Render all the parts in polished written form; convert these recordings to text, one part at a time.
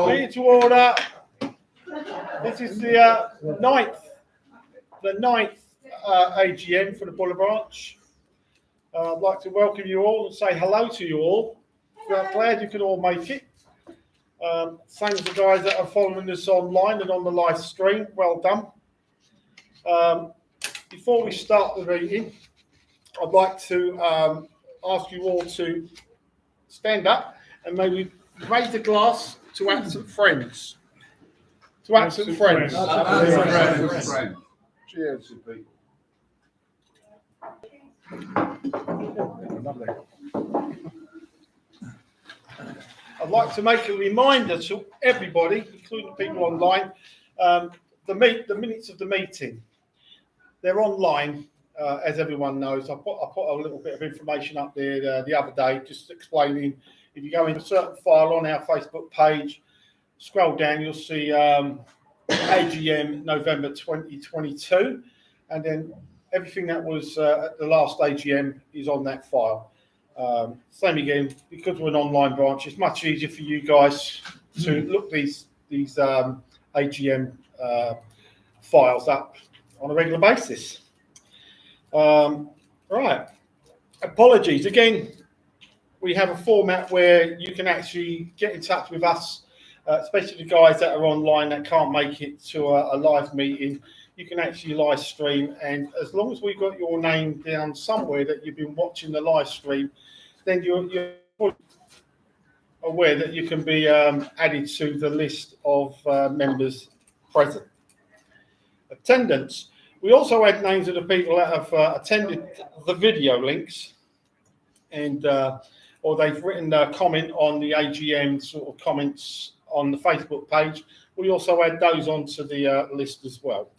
Meeting to order. This is the ninth AGM for the Buller Branch. I'd like to welcome you all and say hello to you all. I'm glad you could all make it. Same as the guys that are following us online and on the live stream. Well done. Before we start the meeting, I'd like to ask you all to stand up and maybe raise a glass to absent friends. To absent friends. Cheers. I'd like to make a reminder to everybody, including people online, the minutes of the meeting. They're online, as everyone knows. I put a little bit of information up there the other day, just explaining. If you go into a certain file on our Facebook page, scroll down, you'll see AGM November 2022, and then everything that was at the last AGM is on that file. Same again, because we're an online branch, it's much easier for you guys to look these AGM files up on a regular basis. Right. Apologies again. We have a format where you can actually get in touch with us, especially the guys that are online that can't make it to a live meeting. You can actually live stream, and as long as we've got your name down somewhere that you've been watching the live stream, then you're aware that you can be added to the list of members present. Attendance. We also add names of the people that have attended the video links, and or they've written a comment on the AGM sort of comments on the Facebook page. We also add those onto the list as well.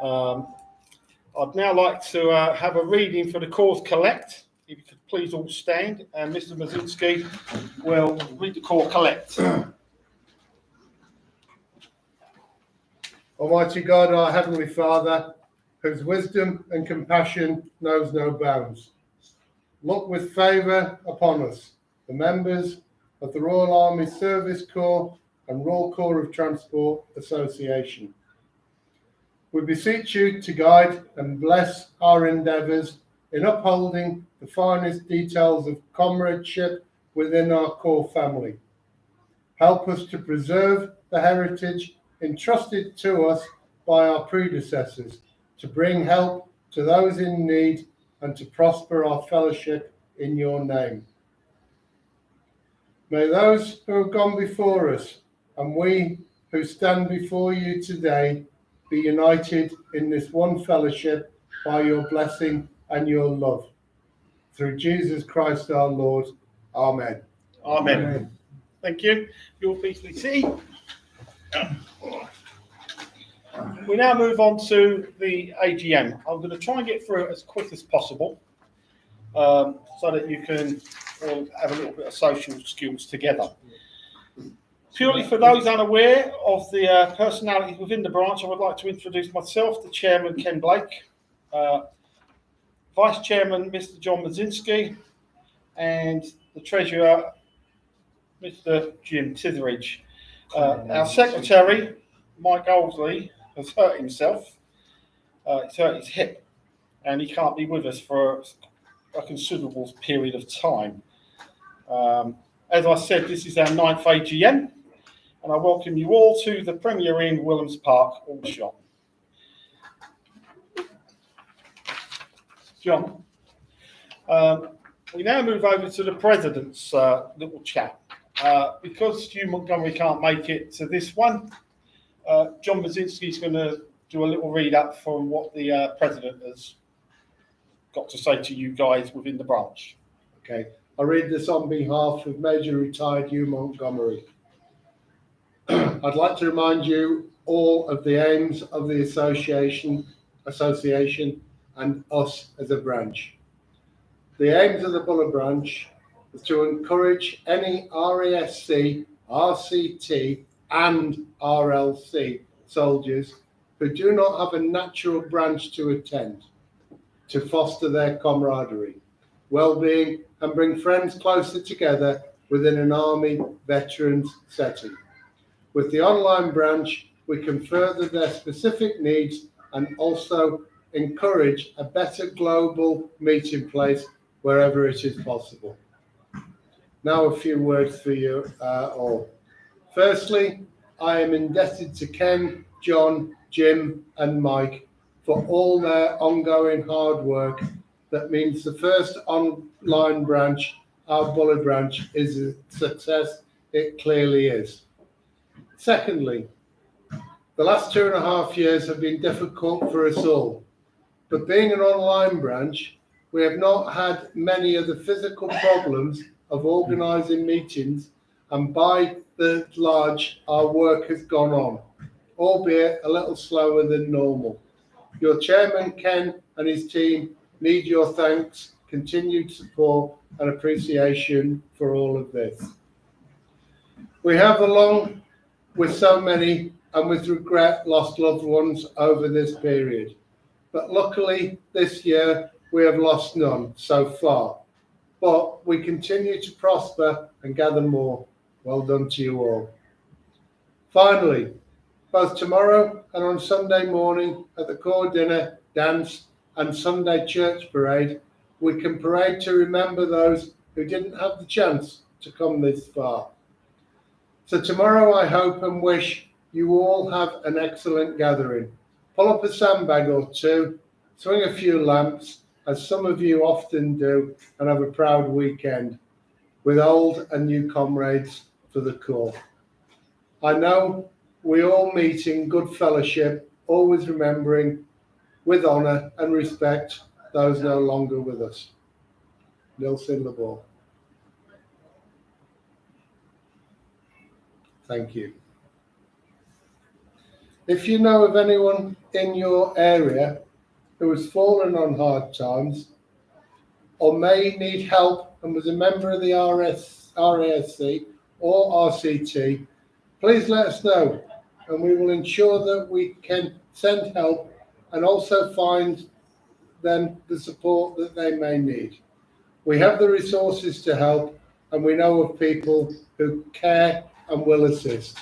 I'd now like to have a reading for the cause collect. If you could please all stand, and Mr. Mazinski will read the cause collect. Almighty God, our Heavenly Father, whose wisdom and compassion knows no bounds, look with favour upon us, the members of the Royal Army Service Corps and Royal Corps of Transport Association. We beseech you to guide and bless our endeavours in upholding the finest details of comradeship within our Corps family. Help us to preserve the heritage entrusted to us by our predecessors, to bring help to those in need and to prosper our fellowship in your name. May those who have gone before us and we who stand before you today be united in this one fellowship by your blessing and your love. Through Jesus Christ our Lord. Amen. Amen. Amen. Thank you. You'll please be seated. We now move on to the AGM. I'm going to try and get through it as quick as possible, so that you can all have a little bit of social skills together. Purely for those unaware of the personalities within the branch, I would like to introduce myself, the chairman, Ken Blake, vice chairman, Mr. John Mazinski, and the treasurer, Mr. Jim Titheridge. Our secretary, Mike Oldley, has hurt himself. He's hurt his hip, and he can't be with us for a considerable period of time. As I said, this is our 9th AGM, and I welcome you all to the Premier Inn, Willems Park, Aldershot. John, we now move over to the President's little chat. Because Hugh Montgomery can't make it to this one, John Mazinski is going to do a little read up from what the President has got to say to you guys within the branch. Okay, I read this on behalf of Major Retired Hugh Montgomery. I'd like to remind you all of the aims of the association and us as a branch. The aims of the Buller Branch is to encourage any RASC, RCT and RLC soldiers who do not have a natural branch to attend, to foster their camaraderie, well-being and bring friends closer together within an Army veterans setting. With the online branch, we can further their specific needs and also encourage a better global meeting place wherever it is possible. Now a few words for you all. Firstly, I am indebted to Ken, John, Jim and Mike for all their ongoing hard work. That means the first online branch, our Bully branch, is a success. It clearly is. Secondly, the last 2.5 years have been difficult for us all, but being an online branch, we have not had many of the physical problems of organising meetings, and by the large, our work has gone on, albeit a little slower than normal. Your chairman, Ken, and his team need your thanks, continued support and appreciation for all of this. We have, along with so many and with regret, lost loved ones over this period. But luckily, this year, we have lost none so far. But we continue to prosper and gather more. Well done to you all. Finally, both tomorrow and on Sunday morning at the core dinner, dance and Sunday church parade, we can parade to remember those who didn't have the chance to come this far. So tomorrow I hope and wish you all have an excellent gathering. Pull up a sandbag or two, swing a few lamps, as some of you often do, and have a proud weekend with old and new comrades for the core. I know we all meet in good fellowship, always remembering with honour and respect those no longer with us. Nelson LeBour. Thank you. If you know of anyone in your area who has fallen on hard times or may need help and was a member of the RASC or RCT, please let us know and we will ensure that we can send help and also find them the support that they may need. We have the resources to help and we know of people who care and will assist.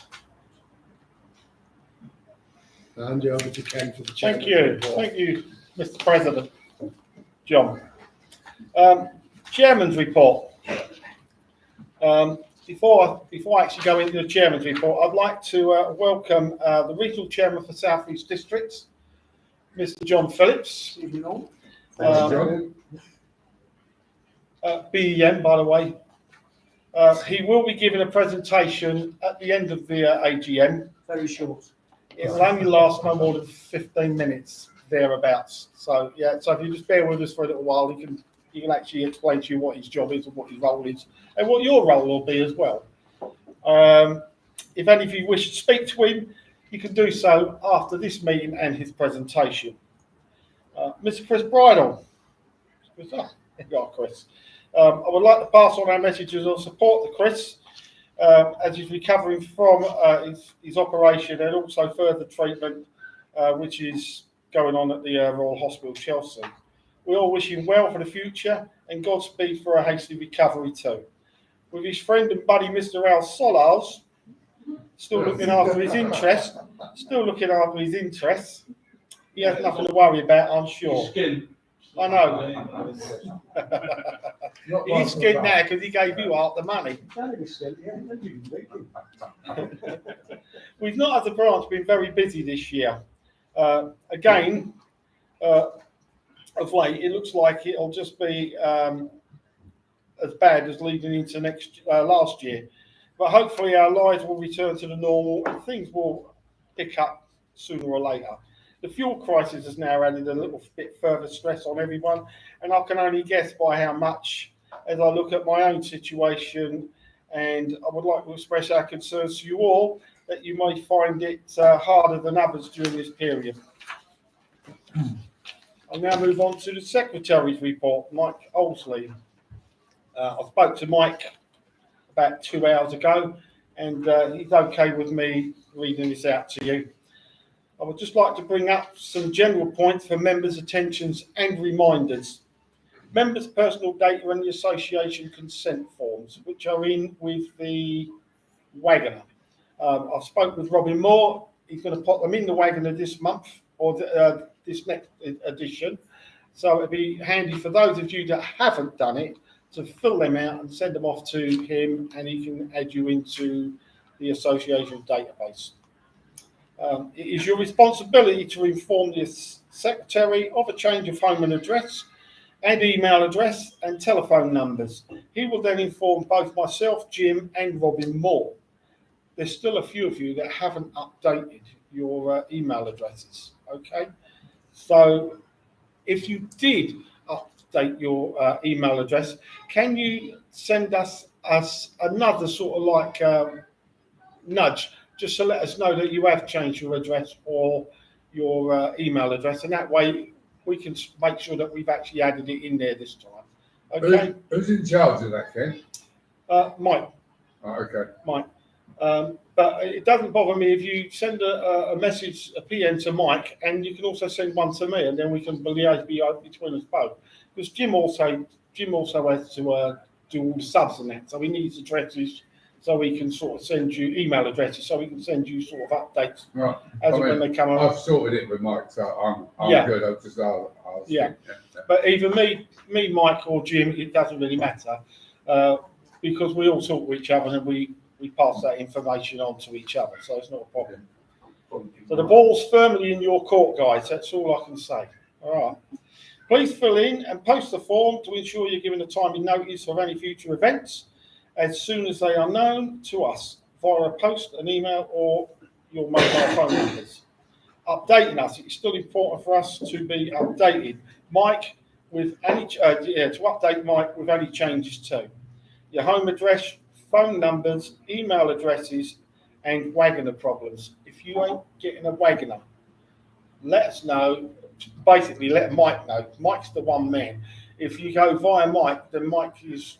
I'll hand you over to Ken for the chairman. Thank you, Mr. President. John. Chairman's report. Before I actually go into the chairman's report, I'd like to welcome the regional chairman for South East Districts, Mr. John Phillips. BEM, by the way. He will be giving a presentation at the end of the AGM. Very short. It'll only last no more than 15 minutes, thereabouts. So yeah, so if you just bear with us for a little while, he can actually explain to you what his job is and what his role is, and what your role will be as well. If any of you wish to speak to him, you can do so after this meeting and his presentation. Mr. Chris Bridle. Chris. I would like to pass on our messages of support to Chris as he's recovering from his operation and also further treatment which is going on at the Royal Hospital, Chelsea. We all wish him well for the future and Godspeed for a hasty recovery too. With his friend and buddy Mr. Al Solars still looking after his interests, he has nothing to worry about, I'm sure. I know. He's scared now because he gave you half the money. We've not, as a branch, been very busy this year. Again, of late, it looks like it'll just be as bad as leading into last year. But hopefully our lives will return to the normal and things will pick up sooner or later. The fuel crisis has now added a little bit further stress on everyone, and I can only guess by how much as I look at my own situation, and I would like to express our concerns to you all that you may find it harder than others during this period. I'll now move on to the Secretary's report, Mike Olsley. I spoke to Mike about 2 hours ago, and he's okay with me reading this out to you. I would just like to bring up some general points for members' attentions and reminders. Members' personal data and the association consent forms, which are in with the Wagoner. I've spoken with Robin Moore. He's going to put them in the Wagoner this month or this next edition. So it'd be handy for those of you that haven't done it to fill them out and send them off to him, and he can add you into the association database. It is your responsibility to inform the secretary of a change of home and address and email address and telephone numbers. He will then inform both myself, Jim, and Robin Moore. There's still a few of you that haven't updated your email addresses, okay? So if you did update your email address, can you send us another sort of like nudge, just to let us know that you have changed your address or your email address, and that way we can make sure that we've actually added it in there this time. Okay. Who's in charge of that, Ken? Mike. Oh, okay. Mike. But it doesn't bother me if you send a message, a PM to Mike, and you can also send one to me, and then we can liaise between us both. Because Jim also has to do all the subs and that, so he needs addresses, so we can sort of send you email addresses, so we can send you sort of updates Right. as and when they come I've up. sorted it with Mike, so I'm Yeah. good. I'll Yeah. But either me, Mike, or Jim, it doesn't really matter, because we all talk to each other and we pass that information on to each other, so it's not a problem. So the ball's firmly in your court, guys. That's all I can say. All right. Please fill in and post the form to ensure you're given a timely notice of any future events as soon as they are known to us via a post, an email, or your mobile phone numbers. Updating us. It's still important for us to be updated. Mike, with any to update Mike with any changes too. Your home address, phone numbers, email addresses, and Wagoner problems. If you ain't getting a Wagoner, let us know. Basically, let Mike know. Mike's the one man. If you go via Mike, then Mike is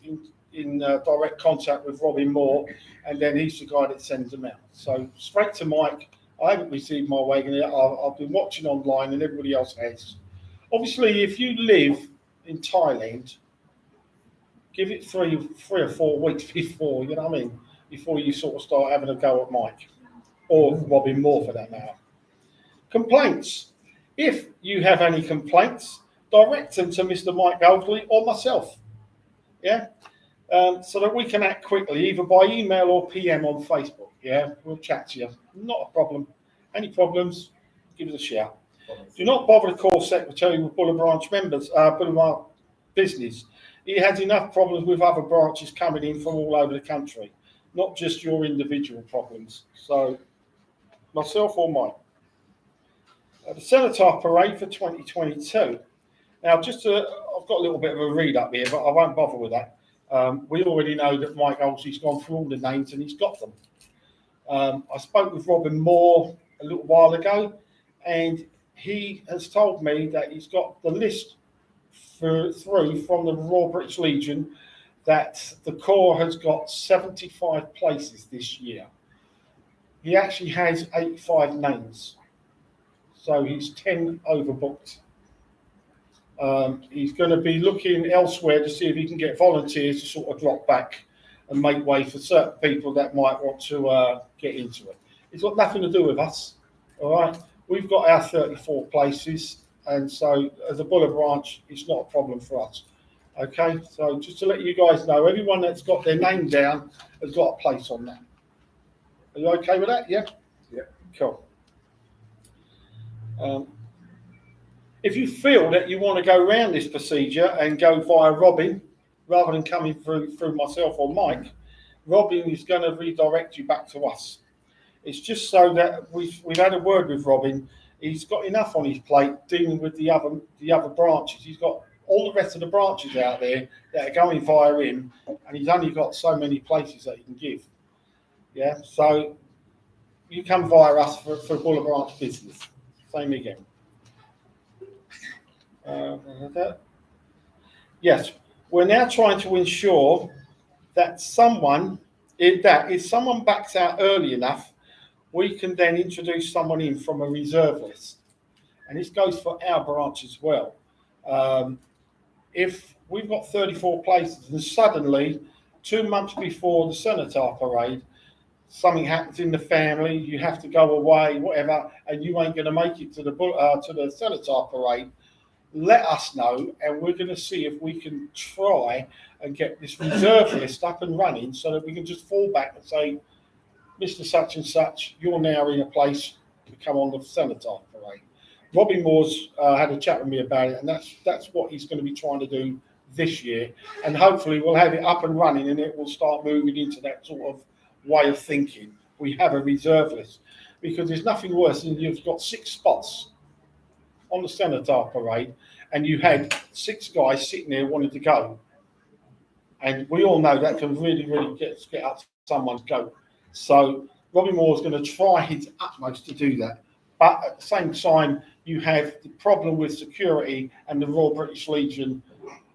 in direct contact with Robin Moore, and then he's the guy that sends them out. So straight to Mike. I haven't received my Wagoner. I've been watching online, and everybody else has. Obviously, if you live in Thailand, give it three or 4 weeks before, you know what I mean, before you sort of start having a go at Mike or Robin Moore for that matter. Complaints. If you have any complaints, direct them to Mr. Mike Goldley or myself. Yeah. So that we can act quickly, either by email or PM on Facebook. Yeah, we'll chat to you. Not a problem. Any problems, give us a shout. Do not bother to call Secretary with Buller Branch members, Buller business. He has enough problems with other branches coming in from all over the country, not just your individual problems. So, myself or Mike. The Cenotaph Parade for 2022. Now, I've got a little bit of a read up here, but I won't bother with that. We already know that Mike Olsey's gone through all the names and he's got them. I spoke with Robin Moore a little while ago, and he has told me that he's got the list through from the Royal British Legion that the Corps has got 75 places this year. He actually has 85 names, so he's 10 overbooked. He's going to be looking elsewhere to see if he can get volunteers to sort of drop back and make way for certain people that might want to get into it. It's got nothing to do with us, all right? We've got our 34 places, and so as a Buller branch, it's not a problem for us, okay? So just to let you guys know, everyone that's got their name down has got a place on that. Are you okay with that? Yeah? Yeah. Cool. If you feel that you want to go around this procedure and go via Robin, rather than coming through myself or Mike, Robin is going to redirect you back to us. It's just so that we've had a word with Robin. He's got enough on his plate dealing with the other branches. He's got all the rest of the branches out there that are going via him, and he's only got so many places that he can give. Yeah, so you come via us for Buller Branch business. Same again. Yes, we're now trying to ensure that if someone backs out early enough, we can then introduce someone in from a reserve list. And this goes for our branch as well. If we've got 34 places and suddenly 2 months before the Cenotaph Parade, something happens in the family, you have to go away, whatever, and you ain't going to make it to the Cenotaph parade, let us know, and we're going to see if we can try and get this reserve list up and running so that we can just fall back and say, Mr. Such and Such, you're now in a place to come on the Cenotaph parade. Robbie Moore's had a chat with me about it, and that's what he's going to be trying to do this year, and hopefully we'll have it up and running, and it will start moving into that sort of way of thinking. We have a reserve list, because there's nothing worse than you've got 6 spots on the Cenotaph parade, and you had 6 guys sitting there wanting to go, and we all know that can really get up someone's goat. So Robbie Moore's going to try his utmost to do that, but at the same time you have the problem with security and the Royal British Legion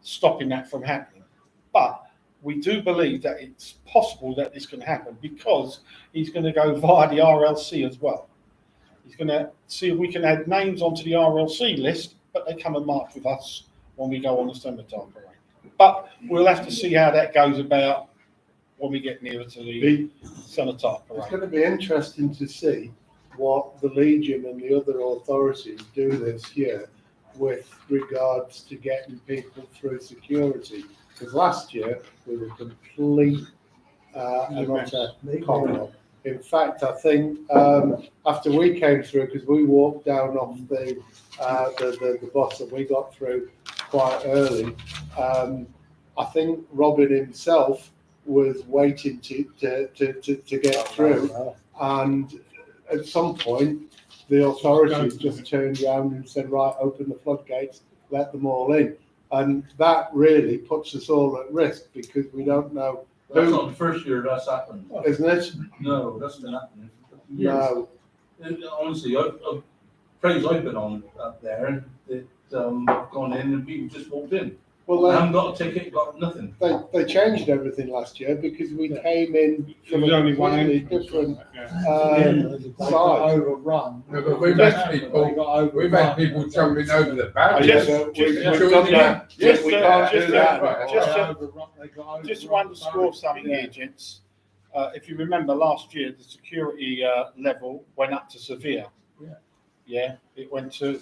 stopping that from happening. But we do believe that it's possible that this can happen, because he's going to go via the RLC as well. He's going to see if we can add names onto the RLC list, but they come and march with us when we go on the Cenotaph parade. But we'll have to see how that goes about when we get nearer to the Cenotaph It's parade. going to be interesting to see what the Legion and the other authorities do this year with regards to getting people through security. Because last year we were complete and utter cock-up. In fact, I think after we came through, because we walked down off the bus and we got through quite early, I think Robin himself was waiting to get through, and at some point the authorities just turned around and said, right, open the floodgates, let them all in. And that really puts us all at risk, because we don't know That's who, not the first year that's happened. isn't it? No, that's been happening for years. No. And honestly, I've praise I've been on up there, and I've gone in and people just walked in. Well, I haven't got a ticket, got nothing. they changed everything last year because we came in from There was a only one completely different They got side. overrun. No, but we've had They people, got overrun. we've had people jumping over the barriers. Just- We've just- done that. just- We can't just- do that. Just to underscore something here, gents. If you remember last year, the security level went up to severe. Yeah, it went to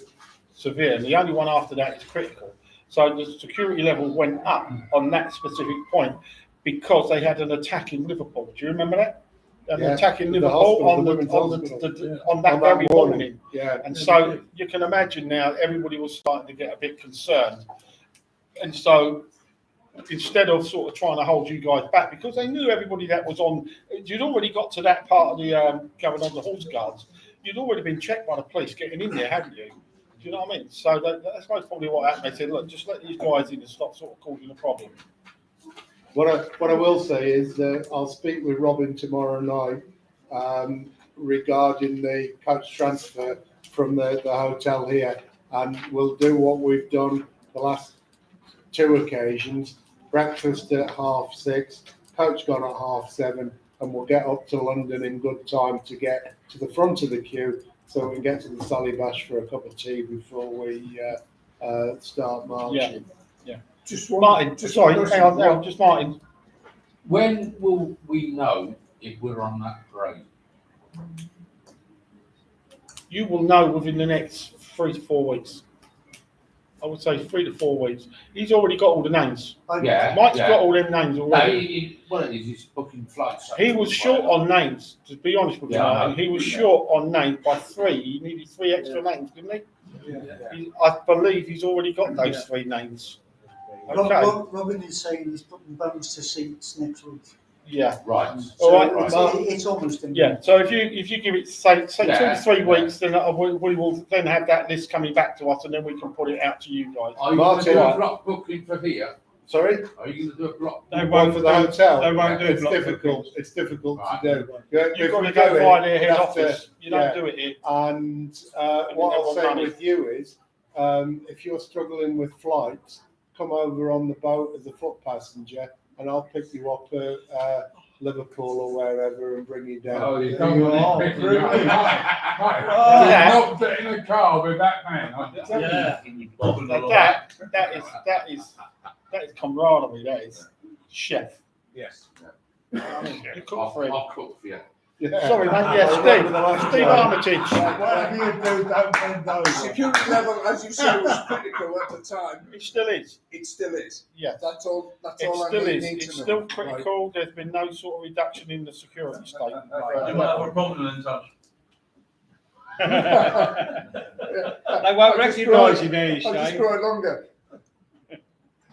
severe, and the only one after that is critical. So the security level went up on that specific point because they had an attack in Liverpool. Do you remember that? An Yeah, attack in the Liverpool hospital, on the the women's on hospital. on that On that very morning. morning. Yeah. And so you can imagine now everybody was starting to get a bit concerned. And so instead of sort of trying to hold you guys back, because they knew everybody that was on, you'd already got to that part of the going on the horse guards. You'd already been checked by the police getting in there, hadn't you? Do you know what I mean? So that's most probably what happened. They said, look, just let these guys in and stop sort of causing a problem. What I will say is that I'll speak with Robin tomorrow night regarding the coach transfer from the hotel here, and we'll do what we've done the last 2 occasions: breakfast at 6:30, coach gone at 7:30, and we'll get up to London in good time to get to the front of the queue so we can get to the Sally Bash for a cup of tea before we start marching. Just Martin, sorry, hang on, just Martin. When will we know if we're on that parade? You will know within the next 3 to 4 weeks. I would say 3 to 4 weeks. He's already got all the names. Yeah, Mike's yeah. got all them names No, already. what it is, he's booking flights. He was short on names, to be honest with you, Yeah, I Martin. know. He was Yeah. short on names by 3. He needed 3 extra names, didn't he? I believe he's already got those 3 names. Okay. Robin is saying he's putting bones to seats next week. Yeah. Right. All right. It's almost in. Yeah. So if you give it say 2 Yeah, to 3 yeah. weeks, then we will then have that list coming back to us, and then we can put it out to you guys. Are you going to Martin, do right. a block booking for here? Sorry? Are you going to do a block? They One for the hotel. They won't do It's block difficult. It's difficult Right. to do. You've got to If go we do via it, their head we have to- office. You don't yeah. do it here. And what I'll never say done it. with you is, if you're struggling with flights, come over on the boat as a foot passenger, and I'll pick you up at Liverpool or wherever and bring you down. Oh, you don't want to pick me up. Yeah. Do not get in a car with that man. I'm telling you. Yeah. That is camaraderie. That is chef. Yes. You cook for him. I'll cook for you. Sorry, mate, yeah, Steve Armitage. Whatever you do, don't bend The over. security level, as you said, was critical at the time. It still is, It still is. yeah. That's all It I still need is, to it's know. still critical, there's been no sort of reduction in the security state. You might have a problem in touch. They won't I just recognise grow- you now, you I just say. grow longer.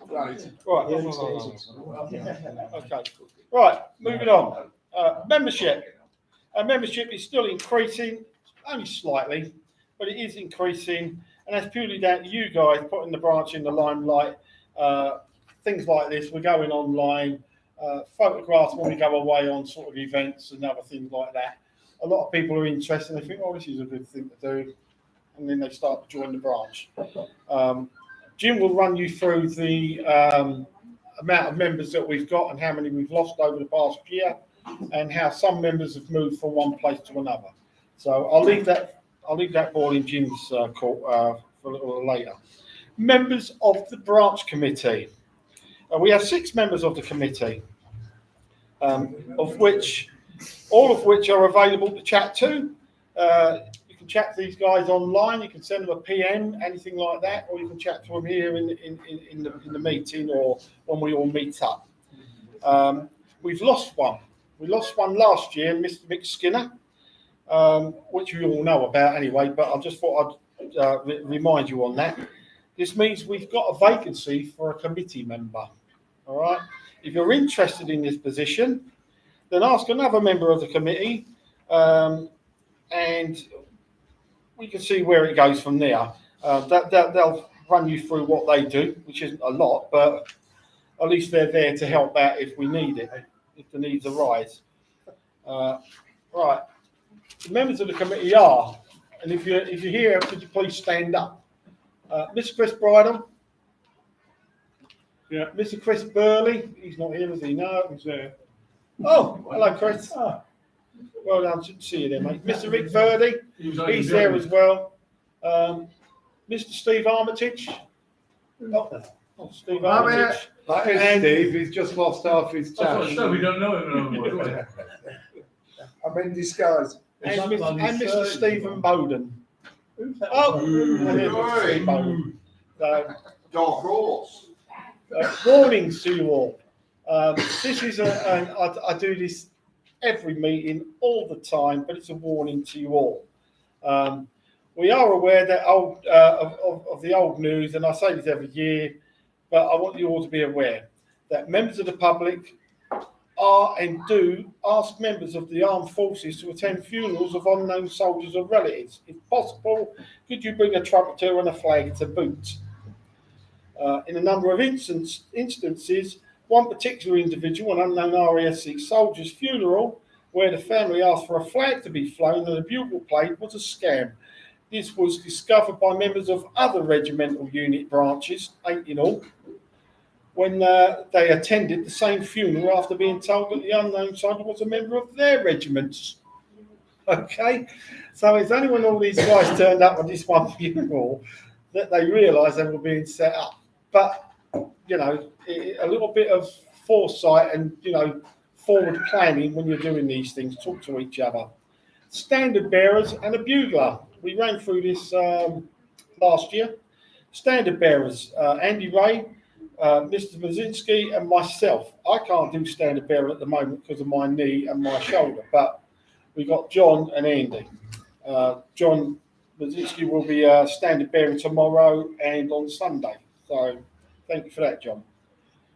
Right. Right, okay, right, moving on. Membership. Membership is still increasing, only slightly, but it is increasing, and that's purely down to you guys putting the branch in the limelight. Things like this, we're going online, photographs when we go away on sort of events and other things like that. A lot of people are interested, and they think, oh, this is a good thing to do, and then they start to join the branch. Jim will run you through the amount of members that we've got and how many we've lost over the past year, and how some members have moved from one place to another. So I'll leave that ball in Jim's court for a little later. Members of the branch committee. We have 6 members of the committee, of which all of which are available to chat to. You can chat to these guys online. You can send them a PM, anything like that, or you can chat to them here in the meeting or when we all meet up. We've lost one. We lost one last year, Mr. Mick Skinner, which we all know about anyway, but I just thought I'd remind you on that. This means we've got a vacancy for a committee member. All right. If you're interested in this position, then ask another member of the committee, and we can see where it goes from there. They'll run you through what they do, which isn't a lot, but at least they're there to help out if we need it, if the needs arise. Right. The members of the committee are, and if you're here, could you please stand up? Mr. Chris Bridle. Yeah. Mr. Chris Burley. He's not here, is he? No. He's there. Oh, hello, Chris. Ah. Well done. Good to see you there, mate. Mr. Rick Verdi. He He's there as well. Mr. Steve Armitage. Oh, Steve Armitage. That is And- Steve, he's just lost half his That's what I tash. said, we don't know him anymore, do we? I'm in disguise. And Is that Mr. on and his Mr. shirt? Stephen Bowden. Who's that? Oh, and there's Mr. Steve Bowden. So, Dark horse. warnings to you all. This is I do this every meeting all the time, but it's a warning to you all. We are aware that of the old news, and I say this every year, but I want you all to be aware that members of the public are and do ask members of the armed forces to attend funerals of unknown soldiers or relatives. If possible, could you bring a trumpeter and a flag to boot? In a number of instances, one particular individual, an unknown RASC soldier's funeral, where the family asked for a flag to be flown and a bugle played, was a scam. This was discovered by members of other regimental unit branches, 8 in all, when they attended the same funeral after being told that the unknown soldier was a member of their regiments. Okay, so it's only when all these guys turned up at this one funeral that they realised they were being set up. But, you know, a little bit of foresight and, you know, forward planning when you're doing these things, talk to each other. Standard bearers and a bugler. We ran through this last year. Standard bearers, Andy Ray, Mr. Mazinski and myself. I can't do standard bearer at the moment because of my knee and my shoulder, but we got John and Andy. John Mazinski will be standard bearer tomorrow and on Sunday. So thank you for that, John.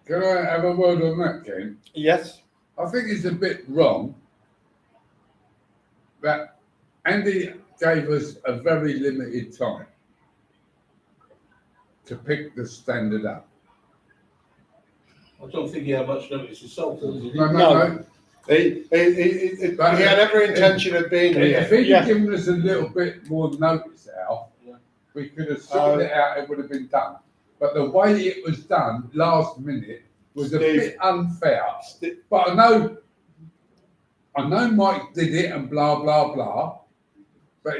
Can I have a word on that, Ken? Yes. I think it's a bit wrong that Andy gave us a very limited time to pick the standard up. I don't think he had much notice himself, did he? No. He had every intention of being If here. he'd Yeah. have given us a little bit more notice, Al, we could have sorted it out, it would have been done. But the way it was done last minute was a Steve. bit unfair. But I know Mike did it and blah, blah, blah. But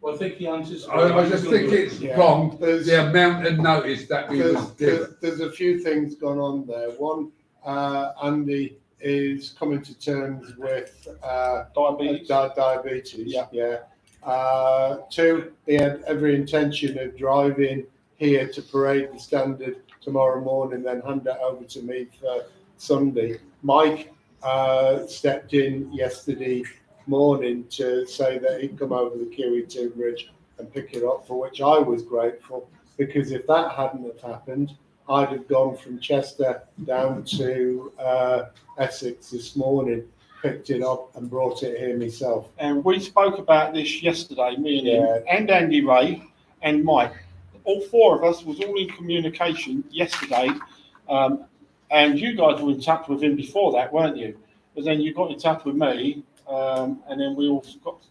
Well, I think he anticipated. I just think it's Yeah. wrong, There's- the amount of notice that we was given. There's a few things going on there. One, Andy is coming to terms with Diabetes. diabetes. Yeah. Two, he had every intention of driving here to parade the standard tomorrow morning, then hand it over to me for Sunday. Mike stepped in yesterday morning to say that he'd come over the QE2 bridge and pick it up, for which I was grateful, because if that hadn't have happened, I'd have gone from Chester down to Essex this morning, picked it up and brought it here myself. And we spoke about this yesterday, me and Yeah. him, and Andy Ray, and Mike. All four of us was all in communication yesterday, and you guys were in touch with him before that, weren't you? But then you got in touch with me, and then we all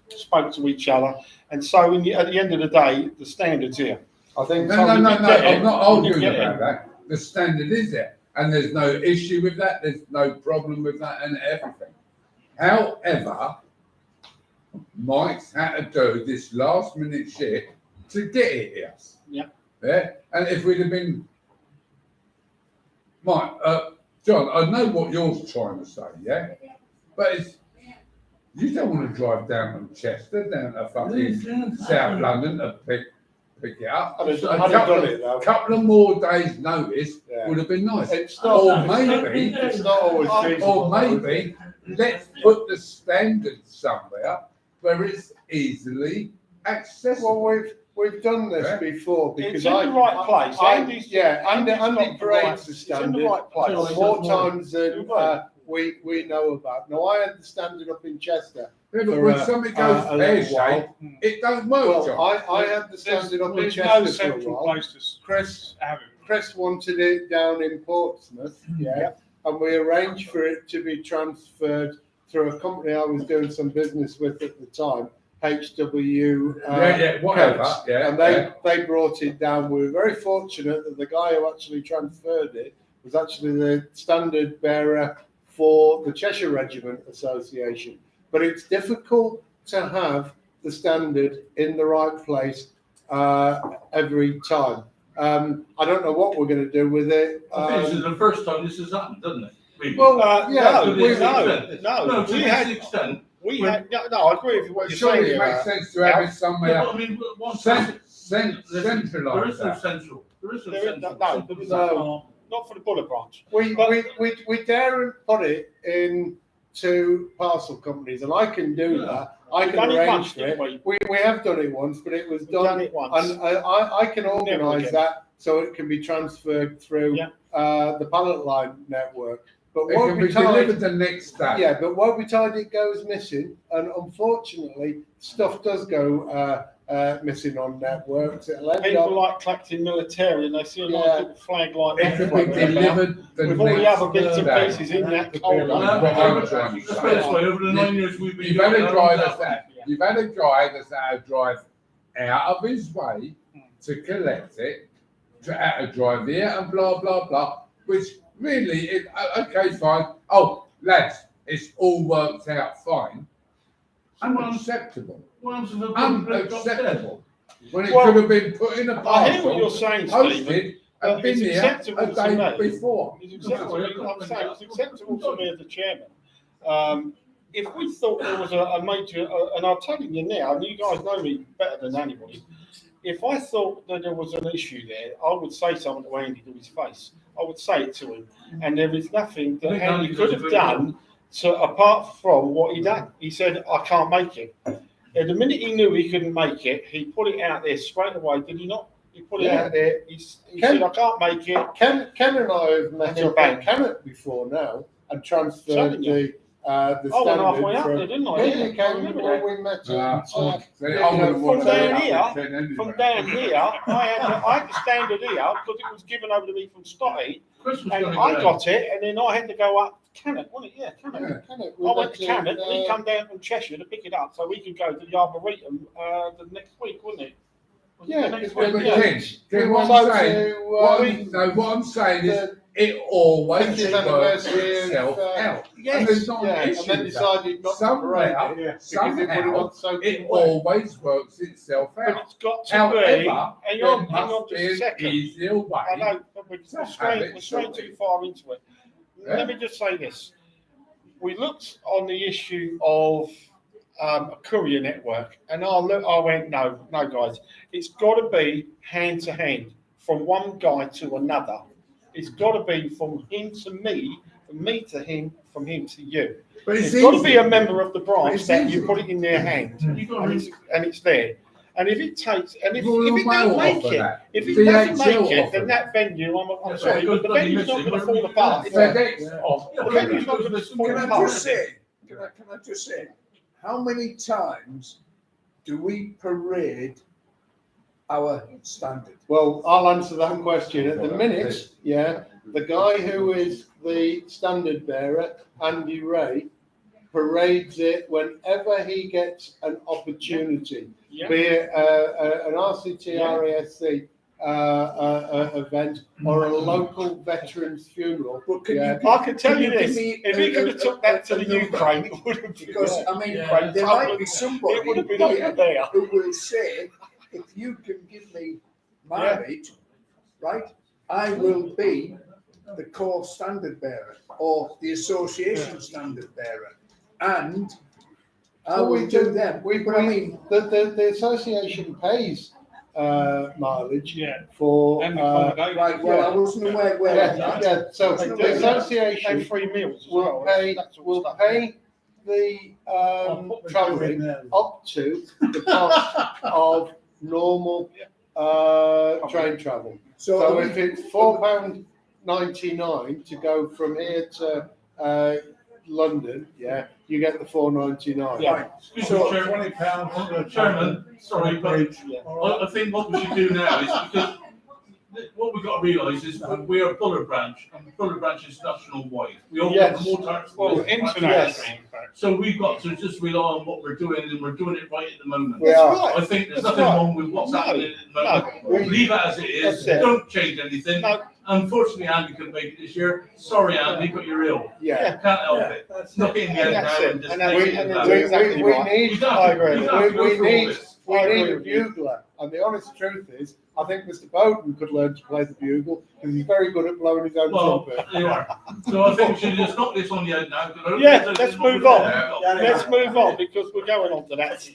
spoke to each other. And so at the end of the day, the standard's here. I think No, I'm not arguing get about that. The standard is there, and there's no issue with that. There's no problem with that, and everything. However, Mike's had to do this last minute shit to get it here. Yeah. And if we'd have been, Mike, John, I know what you're trying to say, yeah, but it's, you don't want to drive down from Chester down to fucking South London to pick it up. I hadn't done it though. A couple of more days' notice Yeah. would have been nice. It's Or not, maybe, it's not always feasible. or maybe, let's put the standard somewhere where it's easily accessible. Well, we've done this Yeah. before, because It's in the right place. Andy Andy got the parades right- the it's in standard the right place. more times than Right. we know about. Now, I had the standard up in Chester. Yeah, but for, when something goes a little pear-shaped, while. it don't work, Well, John. I had the standard up in There's no Chester for a central while. place to Chris have it. Chris wanted it down in Portsmouth, yeah, and we arranged for it to be transferred through a company I was doing some business with at the time, HW. Whatever, Coats. yeah. And they brought it down. We were very fortunate that the guy who actually transferred it was actually the standard bearer for the Cheshire Regiment Association. But it's difficult to have the standard in the right place every time. I don't know what we're going to do with it. I think this is the first time this has happened, doesn't it? Really? Well, No, to this no, extent. no. No, to We this had, extent. no, I agree with what you're Surely saying it makes here. sense to have it Yeah, somewhere but I mean, once centralised. there is no central. There is no There is central. no, not for the bullet branch. We daren't put it into parcel companies, and I can do that. I We've can done it arrange once, for it. didn't we? We have done it once, but it was We've done done, it once. and I can Never organise again. that so it can be transferred through Yeah. the pallet line network. But It what can we be tied, delivered the next day. yeah, but what we tied it goes missing, and unfortunately, stuff does go missing on networks. It'll end People up. like collecting military and they see a Yeah. nice little flag like It that. could be floating about delivered the with all the next other bits and day. pieces in that Well, folder. that's what I'm trying to Let's say. put it this way, over the 9 years we've been You've doing had a it, guy that that's one. had, you've had a guy that's had to drive out of his way to collect it, had to drive here and blah, blah, blah, which really, okay, fine. Oh, lads, it's all worked out fine. Unacceptable. What happens if a bloke drops dead? Unacceptable. When it Well, could have been put in a I hear what you're parcel, saying, Stephen. posted, but and been it's here acceptable a to day me. before. It's acceptable, I'm saying it's acceptable to me as a chairman. If we thought there was a major, and I'm telling you now, and you guys know me better than anybody, if I thought that there was an issue there, I would say something to Andy to his face. I would say it to him. And there is nothing that Andy could have done apart from what he done. He said, I can't make it. And the minute he knew he couldn't make it, he put it out there straight away, did he not? He put it out there. He said, I can't make it. Ken and I have met And up then at Kennet before now and transferred Telling you. the I went standard halfway up from. there, didn't I? Yeah, Yeah, you I came remember when that. we met See, I yeah, wouldn't want from to down say here, that anyway. From down here, I had the standard here because it was given over to me from Scotty, Chris was and gonna I go got it, and then I had to go up to Cannock, wasn't it? Yeah, Cannock. Yeah. Kennet. I went to Cannock, and he come down from Cheshire to pick it up, so we could go to the Arboretum the next week, wasn't it? Was it Yeah, the next because week? Yeah, but Yeah. Ken, what I'm saying, what I'm saying is, it always 50th works anniversary of, itself out. Yes, And there's not yeah, an and issue then with that. decided not to parade Somehow, it because it would have somehow, got soaking it wet. always works itself But out. it's got to be, However, hang there on must just be a an second. easier way. I know, but we're have straying it too sorted. far into it. Yeah. Let me just say this. we looked on the issue of a courier network, and I went, no, guys, it's got to be hand to hand, from one guy to another. It's got to be from him to me, from me to him, from him to you. But It's it's got to easy. be a member of the branch It's that easy. you put it in their hand, You got and it's there. And if it takes, and if Royal it Mail don't make offer it, that. if it DHL doesn't make it, offer then that venue, I'm Yeah, sorry, but but the venue's not going to fall apart. FedEx off. The venue's not going to fall Can I apart. just say, can I just say, how many times do we parade our standard? Well, I'll answer that question. At the minute, yeah, the guy who is the standard bearer, Andy Ray, parades it whenever he gets an opportunity, Yeah. be it an RCT, RASC event or a local veterans funeral. But can Yeah. you, I can tell you give this, me if he could have took that to the number? Ukraine, it would have been Because, I mean, Ukraine. there might be It somebody would have been over here there. who will say, if you can give me mileage, right, I will be the core standard bearer or the association standard bearer. And I So will we do do- them. we- But I mean, The association pays mileage Yeah. for And right, well, I wasn't aware where yeah, that. yeah. So They do. the And association free meals as will well. pay that sort of will stuff. pay the I'll put the travelling bill in there. up to the cost of normal train travel. So So, if it's £4.99 to go from here to London, yeah, you get the £4.99. right, Excuse So, me, Chairman. £20 for a Chairman, sorry, but bridge. I think what we should do now is, because what we've got to realise is we are Buller Branch, and Buller Branch is national wide. We all Yes. have more tax. Well, international. So we've got to just rely on what we're doing, and we're doing it right at the moment. We are. Right. I think there's That's nothing right. wrong with what's No, happening at the moment. no. Leave it as it is, That's it. don't change anything. No. Unfortunately, Andy couldn't make it this year. Sorry, Andy, but you're ill. Yeah. Can't help it. That's Look in the And end that's now it. and just And that's take it. it And as that's that. exactly we right. need You don't I have to- agree. you don't have to go we through all need this. we I need agree a with you. bugler, and the honest truth is, I think Mr. Bowden could learn to play the bugle because he's very good at blowing his own Well, trumpet. you are. So I think we should just knock this on the head now. 'Cause I don't Yeah, think let's there's more move to on. do. Let's move on because we're going on to that.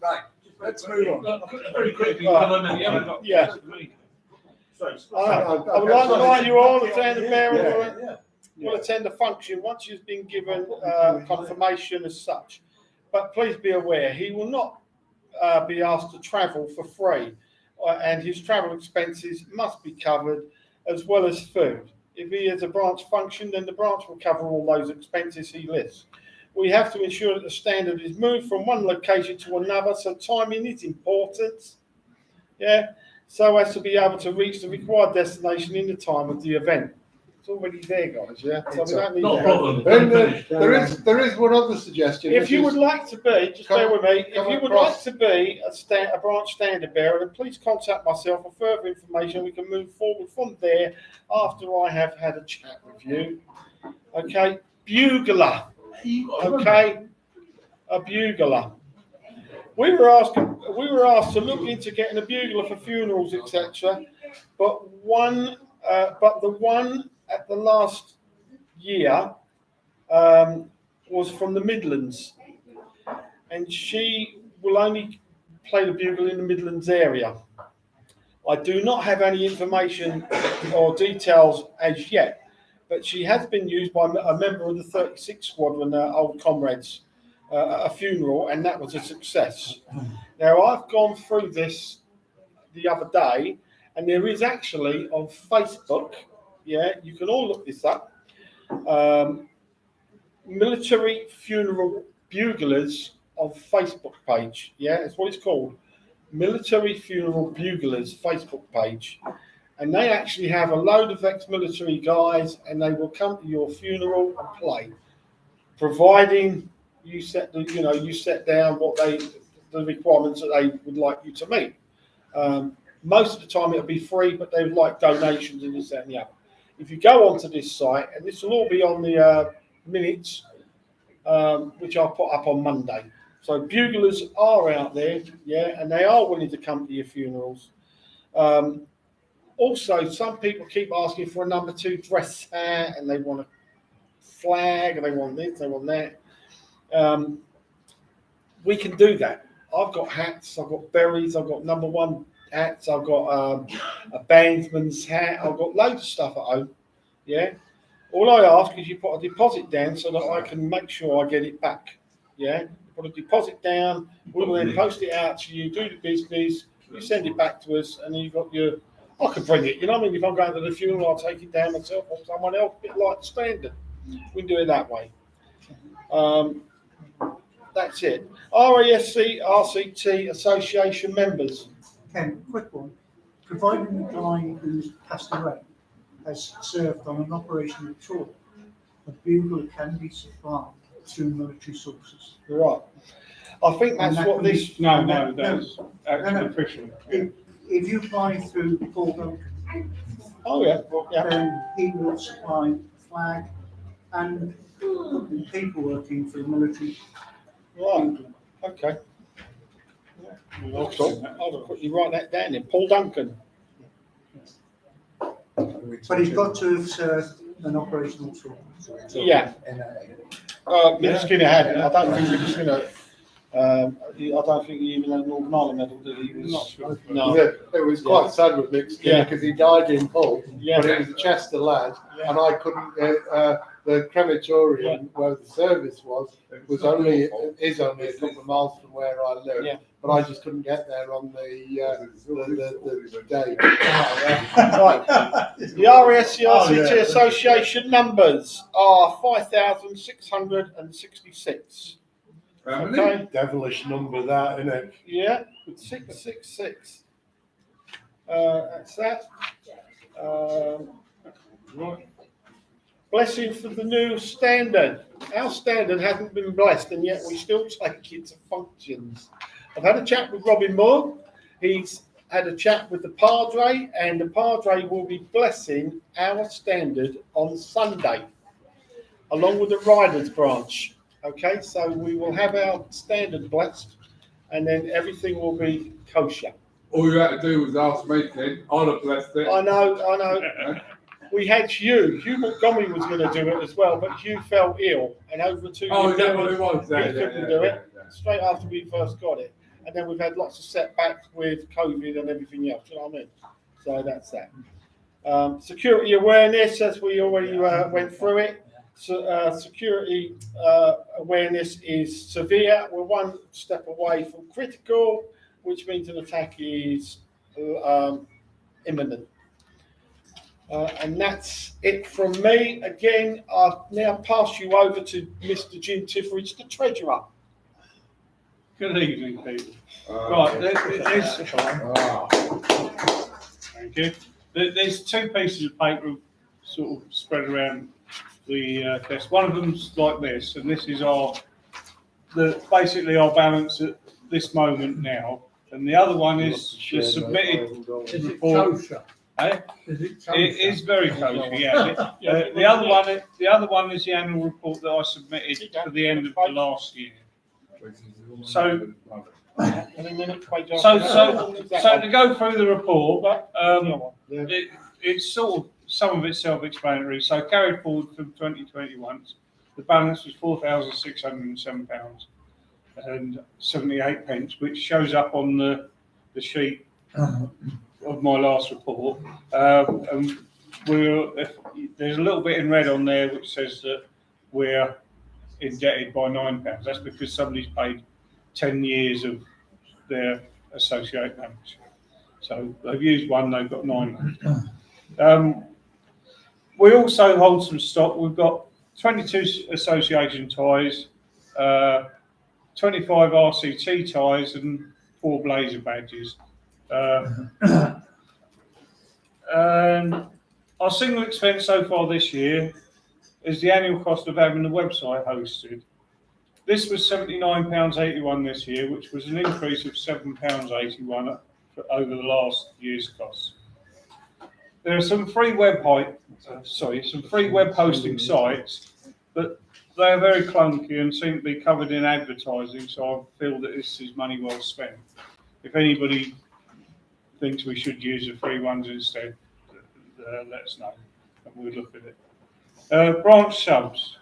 right, let's move on. Very quickly, because I mean, you haven't got. Yeah. I would like to invite you all to attend the bearer will attend the function once he's been given confirmation as such. But please be aware, he will not be asked to travel for free, and his travel expenses must be covered as well as food. If he has a branch function, then the branch will cover all those expenses he lists. We have to ensure that the standard is moved from one location to another, so timing is important. Yeah, so as to be able to reach the required destination in the time of the event. It's already there, guys. Yeah, so we don't need Not a to- problem. Then Finish. there is one other suggestion. If which you is- would like to be, just bear with me. If come you would across. like to be a branch standard bearer, then please contact myself for further information. We can move forward from there after I have had a chat with you. Okay, bugler. Okay, a bugler. We were asked to look into getting a bugler for funerals, etc. But the one at the last year was from the Midlands, and she will only play the bugle in the Midlands area. I do not have any information or details as yet, but she has been used by a member of the 36 Squadron, old comrades, at a funeral, and that was a success. Now, I've gone through this the other day, and there is actually on Facebook, yeah, you can all look this up, military funeral buglers on Facebook page. Yeah, that's what it's called. Military Funeral Buglers Facebook page. And they actually have a load of ex-military guys, and they will come to your funeral and play, providing you set down the requirements that they would like you to meet. Most of the time it'll be free, but they would like donations and this, that, and the other. If you go onto this site, and this will all be on the minutes, which I'll put up on Monday. So buglers are out there, yeah, and they are willing to come to your funerals. Also, some people keep asking for a number 2 dress hat, and they want a flag, and they want this, they want that. We can do that. I've got hats, I've got berries, I've got number one hats, I've got a bandsman's hat, I've got loads of stuff at home. Yeah. All I ask is you put a deposit down so that I can make sure I get it back. Yeah. Put a deposit down, we will then post it out to you, do the business, you send it back to us, and then you've got your. I could bring it, you know what I mean? If I'm going to the funeral, I'll take it down myself or someone else, a bit like standard. We can do it that way. That's it. RASC, RCT Association members. Ken, quick one. Providing the guy who's passed away has served on an operational tour, a bugler can be supplied through military sources. Right. I think And that's that what can this. be- No, no, that's actually official. If you apply through Paul Duncan, Oh yeah. Yeah. then he will supply a flag and people working for the military. Right. Okay. I'll quickly write that down then. Paul Duncan. But he's got to have served an operational tour. Yeah. Mr. Skinner had it. I don't think Mr. Skinner. I don't think he even had an Northern Ireland medal, did he? He was, no. It was quite sad with Mick Skinner Yeah. because he died in Hull, Yeah. but it was a Chester lad, Yeah. and I couldn't. The crematorium where the service was only a couple of miles from where I live, Yeah. but I just couldn't get there on the day. Right. The RASC Oh, yeah. Association numbers are 5,666. How many? Okay. Devilish number, that, isn't it? Yeah. 666. That's that. Right. Blessing for the new standard. Our standard hasn't been blessed, and yet we still take it to functions. I've had a chat with Robin Moore. He's had a chat with the Padre, and the Padre will be blessing our standard on Sunday, along with the Riders branch. Okay, so we will have our standard blessed, and then everything will be kosher. All you had to do was ask me, Ken. I'd have blessed it. I know. We had Hugh. Hugh Montgomery was going to do it as well, but Hugh fell ill, and over 2 years. Oh, is that what it was? He couldn't do it straight after we first got it, and then we've had lots of setbacks with COVID and everything else. You know what I mean? So that's that. Security awareness, as we already went through it. So, security awareness is severe. We're one step away from critical, which means an attack is imminent. And that's it from me. Again, I'll now pass you over to Mr. Jim Tifferidge, the treasurer. Good evening, people. Right, there's, Ah. thank you. There's two pieces of paper sort of spread around the desk. One of them's like this, and this is basically our balance at this moment now. And the other one is the submitted report. Kosher? Eh? Is it It is very kosher, yeah. The other one is the annual report that I submitted for the end of the last year. So to go through the report, it's sort of some of it's self-explanatory. So carried forward from 2021, the balance was £4,607 and 78 pence, which shows up on the sheet of my last report. And there's a little bit in red on there which says that we're indebted by £9. That's because somebody's paid 10 years of their associate membership. So they've used one, they've got 9. We also hold some stock. We've got 22 association ties, 25 RCT ties, and 4 Blazer badges. And our single expense so far this year is the annual cost of having the website hosted. This was £79.81 this year, which was an increase of £7.81 over the last year's costs. There are some free web hosting sites, but they are very clunky and seem to be covered in advertising, so I feel that this is money well spent. If anybody thinks we should use the free ones instead, let us know and we'll look at it. Branch subs.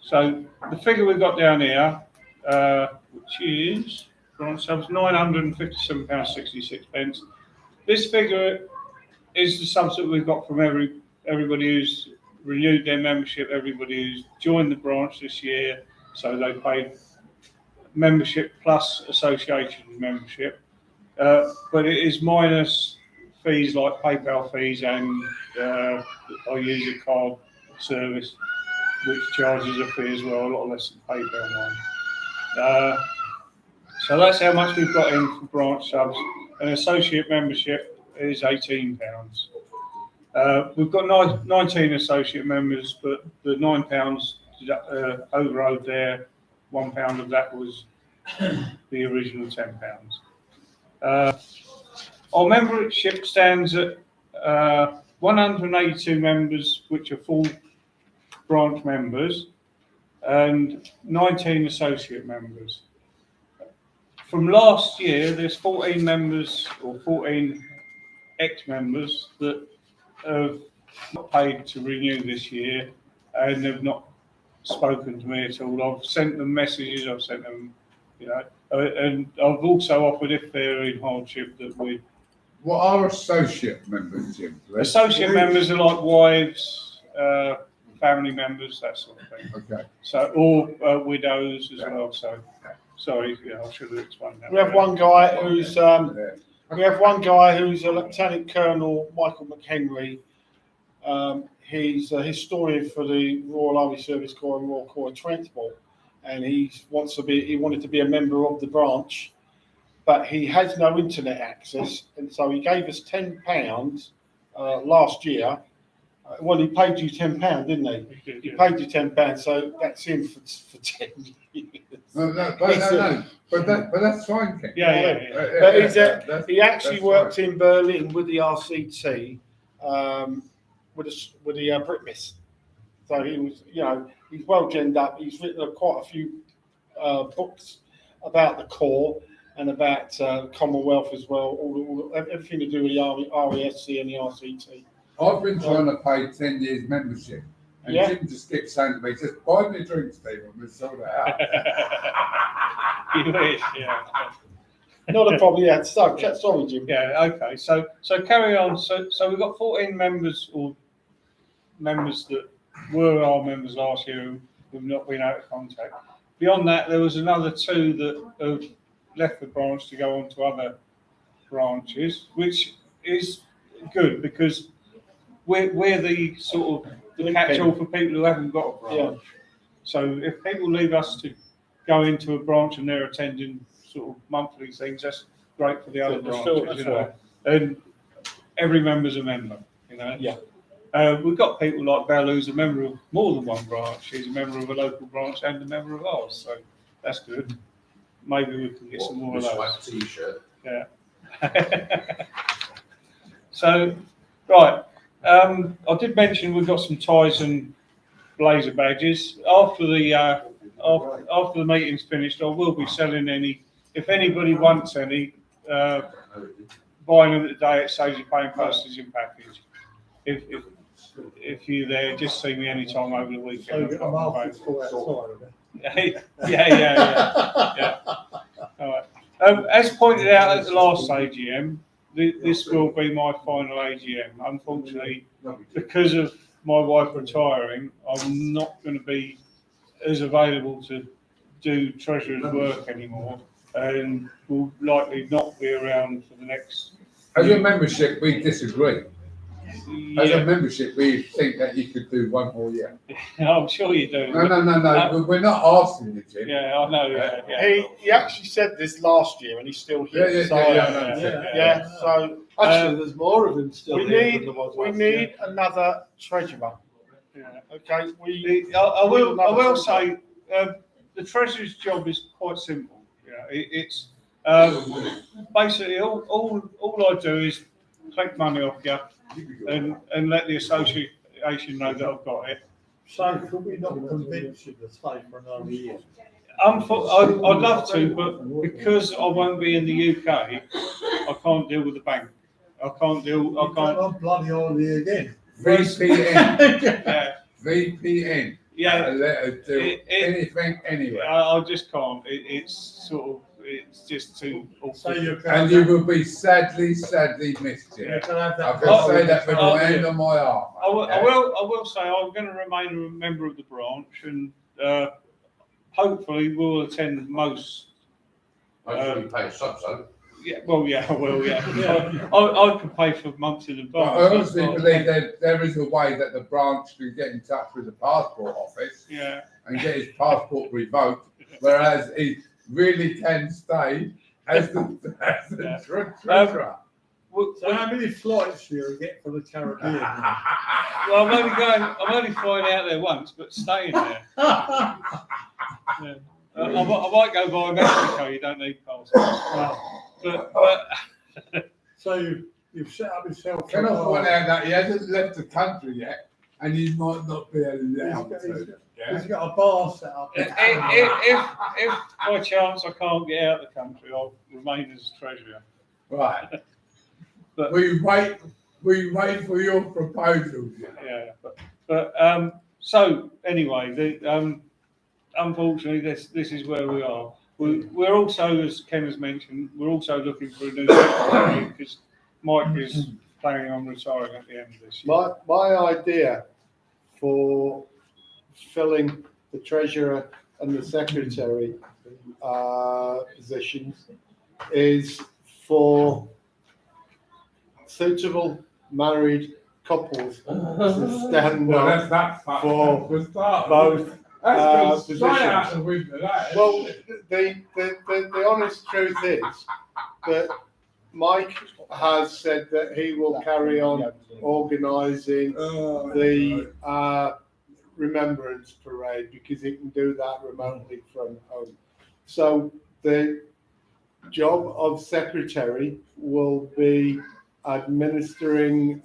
So the figure we've got down here, which is branch subs, £957.66. This figure is the subs that we've got from everybody who's renewed their membership, everybody who's joined the branch this year. So they paid membership plus association membership. But it is minus fees like PayPal fees and I use a card service, which charges a fee as well, a lot less than PayPal mine. So that's how much we've got in for branch subs. An associate membership is £18. We've got 19 associate members, but the £9 overrode there. £1 of that was the original £10. Our membership stands at 182 members, which are full branch members, and 19 associate members. From last year, there's 14 members or 14 ex-members that have not paid to renew this year, and they've not spoken to me at all. I've sent them messages, I've sent them, and I've also offered, if they're in hardship, that we. What are associate members, Jim? Associate members are like wives, family members, that sort of thing. Okay. So, or widows as well. So, sorry, I should have explained that. We have one guy who's a Lieutenant Colonel Michael McHenry. He's a historian for the Royal Army Service Corps and Royal Corps of Transport, and he wanted to be a member of the branch, but he has no internet access, and so he gave us £10 last year. Well, he paid you £10, didn't he? He paid you £10, so that's him for 10 years. But that's fine, Ken. Yeah. But he actually worked in Berlin with the RCT, with the Britmis. So he was, he's well genned up. He's written quite a few books about the Corps and about Commonwealth as well. Everything to do with the RASC and the RCT. I've been trying to pay 10 years membership, and Jim just keeps saying to me, just buy me drinks, Stephen, we'll sort it out. You wish, yeah. Not a problem, yeah. Sorry, Jim. Yeah, okay. So carry on. So we've got 14 members or members that were our members last year who've not been out of contact. Beyond that, there was another 2 that have left the branch to go on to other branches, which is good because we're the sort of the catch-all for people who haven't got a branch. Yeah. So if people leave us to go into a branch and they're attending sort of monthly things, that's great for the other branches, And every member's a member, Yeah. We've got people like Bell, who's a member of more than one branch. He's a member of a local branch and a member of ours, so that's good. Maybe we can get some more of those. Like T-shirt. Yeah. So, right. I did mention we've got some ties and blazer badges. After the meeting's finished, I will be selling any. If anybody wants any, buying them today, it saves you paying postage and package. If you're there, just see me anytime over the weekend. Yeah. All right. As pointed out at the last AGM, this will be my final AGM. Unfortunately, because of my wife retiring, I'm not going to be as available to do treasurer's work anymore, and will likely not be around for the next. As a membership, we disagree. Yeah. As a membership, we think that you could do one more year. I'm sure you do. No. We're not asking you, Jim. Yeah, I know. Yeah. He actually said this last year, and he's still here. So Actually, there's more of him still. We need another treasurer. Yeah. Okay. I will say the treasurer's job is quite simple. It's basically all I do is take money off you and let the association know that I've got it. So could we not convince you to stay for another year? I'd love to, but because I won't be in the UK, I can't deal with the bank. I can't. Bloody holiday again. VPN. VPN. Yeah. Let her do It- anything anywhere. I just can't. It's sort of, it's just too So awkward. you're And you will be sadly missed, Jim. You're gonna have I that. can say that with Oh, my hand on my arm. I yeah? will say I'm going to remain a member of the branch, and hopefully we'll attend most. Make sure you pay a sub, so. Yeah, well, yeah, I will. Yeah, I can pay for months in But advance. I honestly believe that there is a way that the branch can get in touch with the passport office Yeah. and get his passport revoked, whereas he really can stay as the Yeah. treasurer. So how many flights do you get for the Caribbean? Well, I'm only flying out there once, but staying there. Yeah. I might go via Mexico. You don't need passports. But So you've set up yourself. Can I point out that he hasn't left the country yet, and he might not be allowed to. Yeah? He's got a bar set up. if by chance I can't get out of the country, I'll remain as treasurer. Right. But- we wait for your proposals. Yeah, but so anyway, unfortunately, this is where we are. We're also, as Ken has mentioned, we're also looking for a new secretary because Mike is planning on retiring at the end of this year. My idea for filling the treasurer and the secretary positions is for suitable married couples to stand up for both positions. Well, the honest truth is that Mike has said that he will carry on organising the remembrance parade because he can do that remotely from home. So the job of secretary will be administering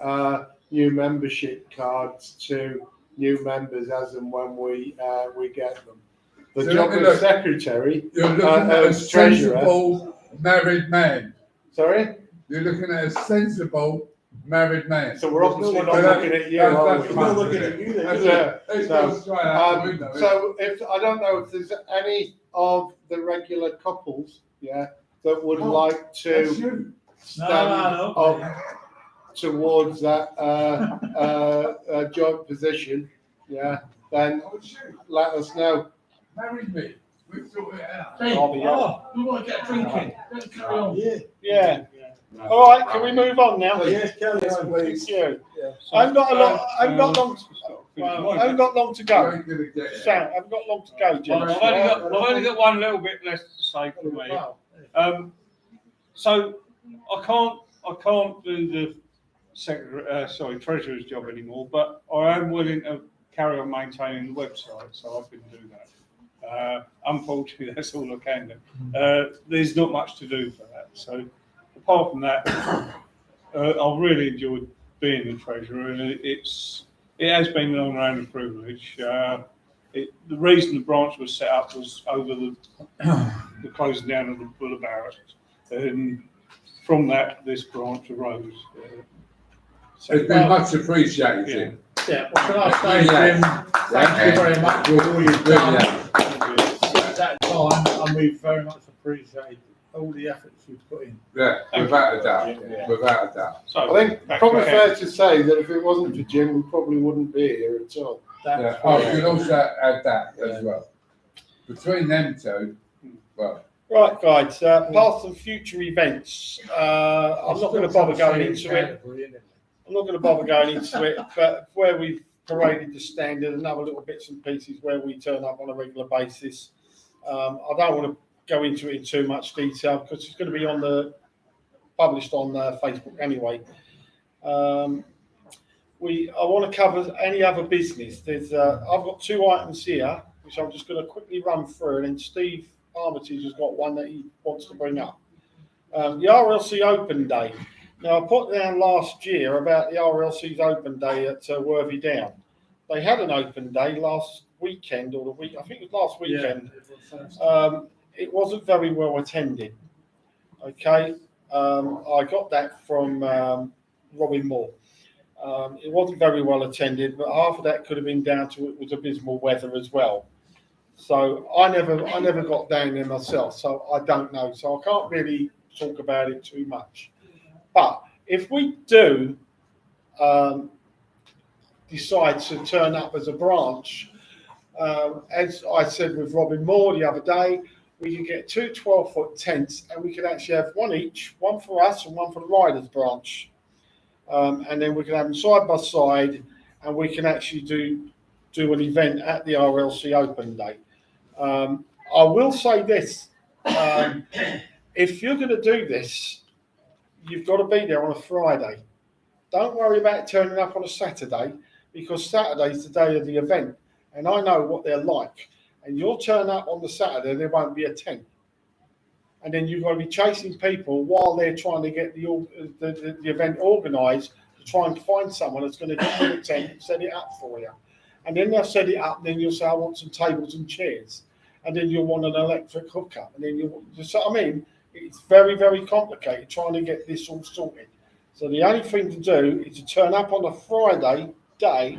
new membership cards to new members as and when we get them. The So job of look, secretary, You're looking at a as treasurer. sensible married man. Sorry? You're looking at a sensible married man. So we're obviously not looking at you, are we? We're not looking at you then. So if I don't know if there's any of the regular couples, that would like to stand up towards that joint position, then let us know. Marry me. We'll sort it out. Hey, we want to get drinking. Let's carry on. Yeah. All right, can we move on now? Yes, carry on, please. Thank you. I've got long to go. You're gonna get it. Sam, I've got long to go, Jim. I've only got one little bit left to say for me. So I can't do the treasurer's job anymore, but I am willing to carry on maintaining the website, so I can do that. Unfortunately, that's all I can do. There's not much to do for that. So apart from that, I've really enjoyed being the treasurer, and it has been an honour and a privilege. The reason the branch was set up was over the closing down of the Buller Barracks, and from that, this branch arose. It's been much appreciated. Yeah, well, can I say, Jim, thank you very much for all you've done since that time, and we very much appreciate all the efforts you've put in. Yeah, without a doubt. Without a doubt. So I think probably fair to say that if it wasn't for Jim, we probably wouldn't be here at all. Yeah. Oh, you can also add that as well. Between them two, well. Right, guys, past and future events. I'm not going to bother going into it. But where we've paraded the standard and other little bits and pieces where we turn up on a regular basis. I don't want to go into it in too much detail because it's going to be published on Facebook anyway. I want to cover any other business. I've got two items here, which I'm just going to quickly run through, and then Steve Armitage has got one that he wants to bring up. The RLC Open Day. Now, I put down last year about the RLC's Open Day at Worthy Down. They had an Open Day last weekend, I think it was last weekend. Yeah, it wasn't very well attended. Okay, I got that from Robin Moore. It wasn't very well attended, but half of that could have been down to it was abysmal weather as well. So I never got down there myself, so I don't know. So I can't really talk about it too much. But if we do decide to turn up as a branch, as I said with Robin Moore the other day, we could get 2 12-foot tents, and we could actually have one each, one for us and one for the riders branch. And then we can have them side by side, and we can actually do an event at the RLC Open Day. I will say this, if you're going to do this, you've got to be there on a Friday. Don't worry about turning up on a Saturday, because Saturday's the day of the event, and I know what they're like. And you'll turn up on the Saturday, there won't be a tent. And then you've got to be chasing people while they're trying to get the event organised, to try and find someone that's going to get you a tent and set it up for you. And then they'll set it up, and then you'll say, I want some tables and chairs. And then you'll want an electric hookup. And then I mean, it's very, very complicated trying to get this all sorted. So the only thing to do is to turn up on a Friday day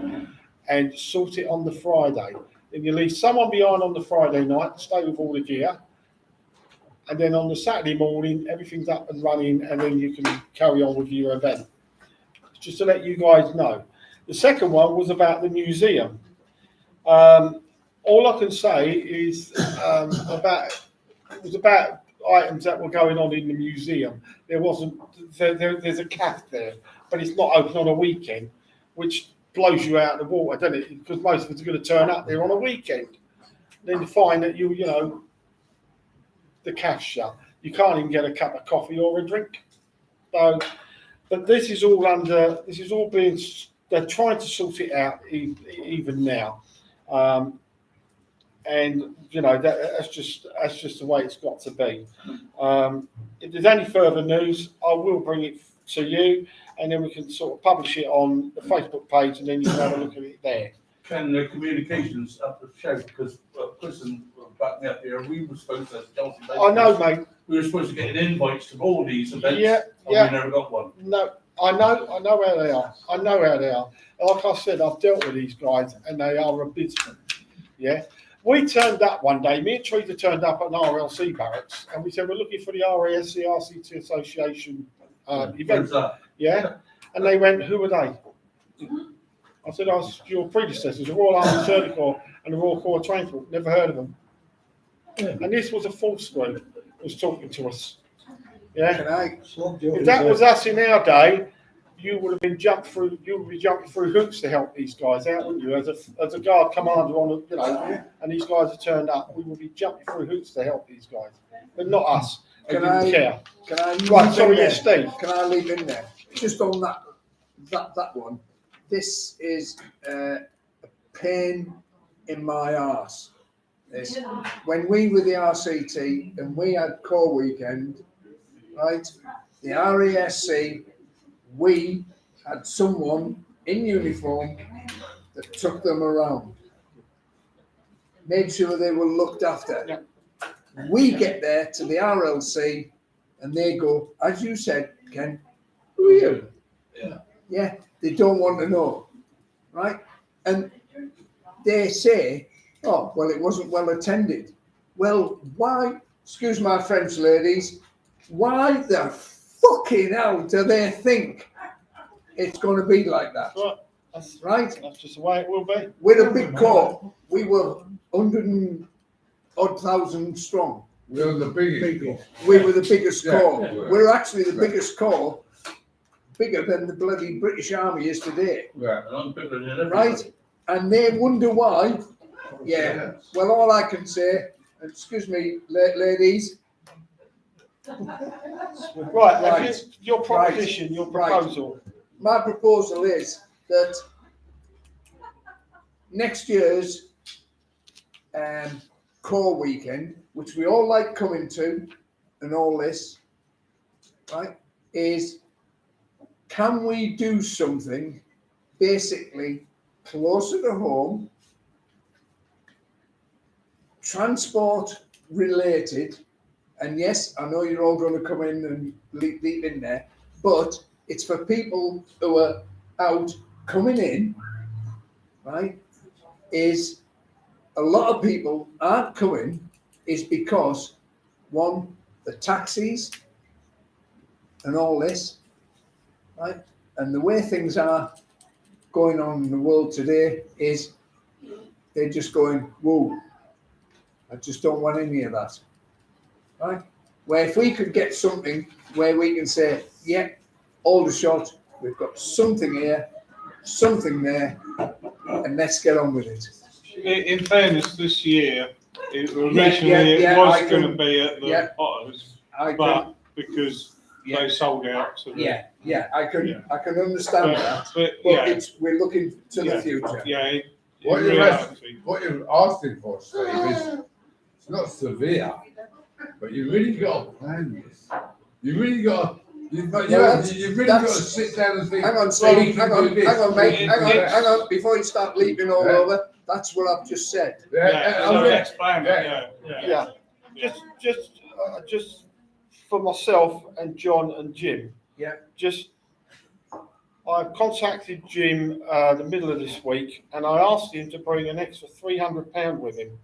and sort it on the Friday. Then you leave someone behind on the Friday night, stay with all the gear. And then on the Saturday morning, everything's up and running, and then you can carry on with your event. Just to let you guys know. The second one was about the museum. All I can say is about items that were going on in the museum. There's a cafe there, but it's not open on a weekend, which blows you out of the water, doesn't it? Because most of us are going to turn up there on a weekend. Then you find that the cash shut. You can't even get a cup of coffee or a drink. So, but this is all being, they're trying to sort it out even now. And that's just the way it's got to be. If there's any further news, I will bring it to you, and then we can sort of publish it on the Facebook page, and then you can have a look at it there. Can the communications up the show, because Chris and back me up here, we were supposed to, I know, mate. We were supposed to get invites to all these events. Yeah. We never got one. No, I know how they are. Like I said, I've dealt with these guys, and they are abysmal. Yeah. We turned up one day, me and Teresa turned up at an RLC barracks, and we said, we're looking for the RASC RCT Association event. Yeah. And they went, who are they? I said, your predecessors, the Royal Army Surgery Corps and the Royal Corps of Transport. Never heard of them. Yeah. And this was a false group that was talking to us. Yeah. If that was us in our day, you would have been jumping through hoops to help these guys out, wouldn't you? As a guard commander on and these guys have turned up, we would be jumping through hoops to help these guys, but not us. They didn't care. Right, sorry, yes, Steve. Can I leave in there? Just on that one. This is a pain in my arse. When we were the RCT and we had Corps Weekend, right? The RASC, we had someone in uniform that took them around, made sure they were looked after. Yeah. We get there to the RLC and they go, as you said, Ken, who are you? Yeah, they don't want to know, right? And they say, oh, well, it wasn't well attended. Well, why, excuse my French ladies, why the fucking hell do they think it's going to be like that? Right? That's just the way it will be. We're a big corps. We were 100,000 strong. We were the biggest. We were the biggest corps. Yeah. We're actually the biggest corps, bigger than the bloody British Army is today. Yeah. Right? And they wonder why. Yeah. Well, all I can say, excuse me, ladies. Right. Your proposition, your proposal. My proposal is that next year's Corps Weekend, which we all like coming to, and all this, right, is can we do something basically closer to home, transport related, and yes, I know you're all going to come in and leap in there, but it's for people who are out coming in, right, is a lot of people aren't coming is because, one, the taxis and all this, right? And the way things are going on in the world today is they're just going, whoa, I just don't want any of that, right? Where if we could get something where we can say, yeah, Aldershot, we've got something here, something there, and let's get on with it. In fairness, this year, originally yeah, it was I going to can- be at the yeah. Potters, I but can, because Yeah. they sold out to the. I can understand that, But but yeah, we're looking to Yeah. the future. yeah, in What you're reality, what you're asking for, Steve, is it's not severe, but you really got to plan this. You really got to. You've really got to sit down and think. Hang on, well, Steve, we can hang on, do this, hang on, mate, we can hang do on, that. hang on, before you start leaping all Yeah. over, that's what I've just said. yeah, I'm so really- explain it, yeah. Just for myself and John and Jim. Yeah. I've contacted Jim the middle of this week, and I asked him to bring an extra £300 with him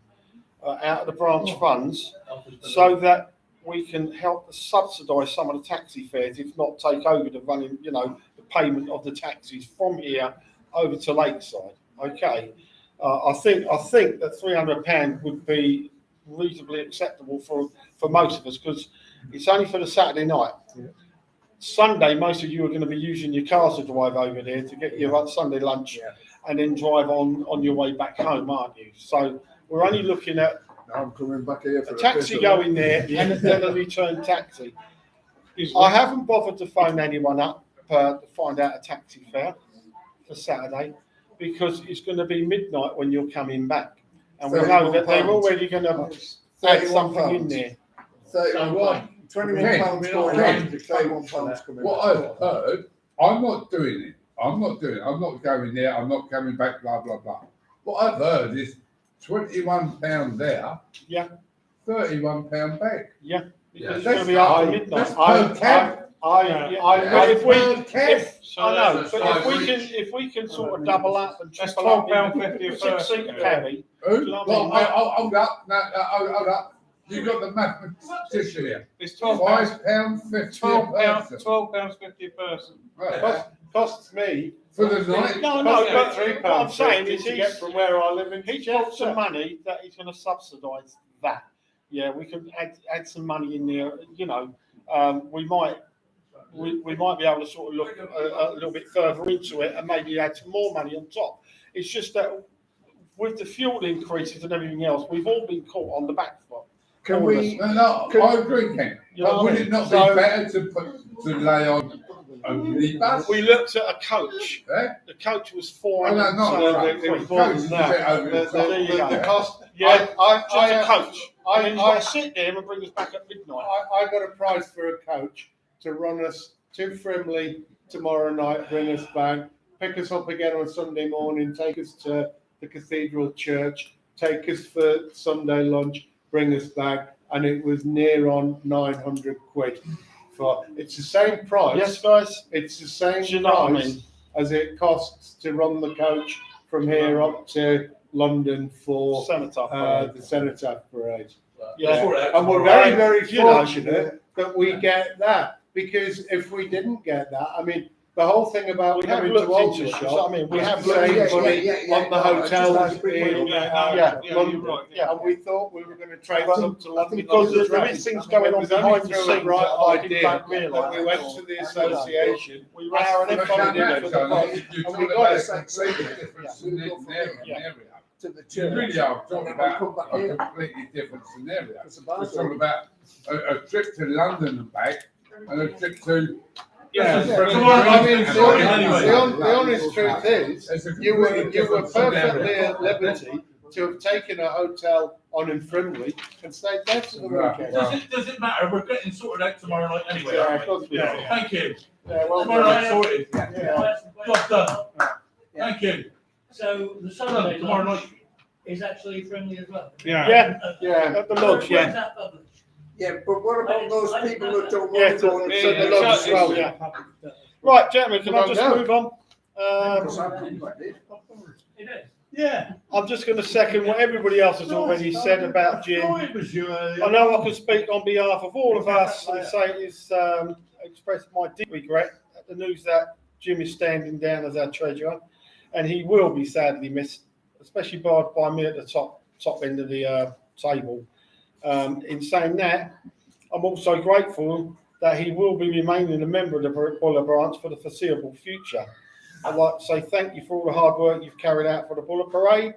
out of the branch funds, so that we can help subsidise some of the taxi fares, if not take over the running, the payment of the taxis from here over to Lakeside. Okay, I think that £300 would be reasonably acceptable for most of us, because it's only for the Saturday night. Sunday, most of you are going to be using your cars to drive over there to get your Sunday lunch, and then drive on your way back home, aren't you? So we're only looking at Now I'm coming back here for a taxi going there and then a return taxi. I haven't bothered to phone anyone up to find out a taxi fare for Saturday, because it's going to be midnight when you're coming back, and we know that they're already going to add something in there. £31, £21 going in, £31 coming What I've heard, I'm not doing it. I'm not going there. I'm not coming back. Blah blah blah. What I've heard is £21 there. Yeah. £31 back. Yeah. Because it's That's going to be after high. midnight. That's per cab. If we can sort of double up and That's triple up, £12.50 a person. six-seater cabby. Who? Do you know what I mean? Well, hold up. No, hold up. You got the mathematician here. It's £12.50 £5.50 £12.50 a person. Right. Costs me. For the night. No, Costs but me what I'm saying is to get from where I live in. he's got some money that he's going to subsidise that. Yeah, we can add some money in there. We might be able to sort of look a little bit further into it and maybe add some more money on top. It's just that with the fuel increases and everything else, we've all been caught on the back foot. Can we, No, I agree, Ken. You know But what I would mean? it not be So- better to lay on a minibus? We looked at a coach. Eh? The coach was Oh, no, not £400. a it was truck. more Coach than is that. a bit over the top. There you go. The cost. Yeah, just I a coach. I mean, he's I- got to sit there and bring us back at midnight. I got a price for a coach to run us to Frimley tomorrow night, bring us back, pick us up again on Sunday morning, take us to the Cathedral Church, take us for Sunday lunch, bring us back, and it was near on 900 quid. It's the same price. Yes, guys. It's the same Do you know what I price mean? as it costs to run the coach from here up to London for Cenotaph. the Cenotaph Parade. Yeah. And we're very, very You know. fortunate that we get that, because if we didn't get that, I mean, the whole thing about We have coming to looked into it. Aldershot, So, I mean, we was have to looked save into money it. on the hotels in Yeah, you're London. right. Yeah. And we thought we were going to trace But up to London. Because on the there train. is things going It on was only behind the through scenes a bright that I idea didn't realise. that we went to the association. We asked ran for an the funding FOD for for the the bus, You're and we talking got about it. a completely different scenario. to the You church? really are talking And then about we'll come back a here. completely different scenario. It's a We're bus. talking about a trip to London and back, and a trip to. Yeah. I mean, Anyway. the honest truth is, It's a you were completely different perfectly scenario. at liberty to have taken a hotel on in Frimley and stayed there for the Right. weekend. Does it matter? We're getting sorted out tomorrow night anyway. Yeah, aren't of course we we? are. Thank you. Yeah, well Tomorrow done. night sorted. Yeah. Job done. Thank you. So the Done. Sunday Tomorrow lunch night. is actually friendly as well. Yeah. Yeah, at the lodge, yeah. Where's that published? Yeah, but what about those people that don't Yeah, want to go? so the lodge as well, yeah. Right, gentlemen, can I just move on? Because I've come back there. It is. Yeah. I'm just going to second what everybody else has already said about Jim. It was you earlier. I know I can speak on behalf of all of us and say it's express my deep regret at the news that Jim is standing down as our treasurer, and he will be sadly missed, especially by me at the top end of the table. In saying that, I'm also grateful that he will be remaining a member of the Buller Branch for the foreseeable future. I'd like to say thank you for all the hard work you've carried out for the Buller Parade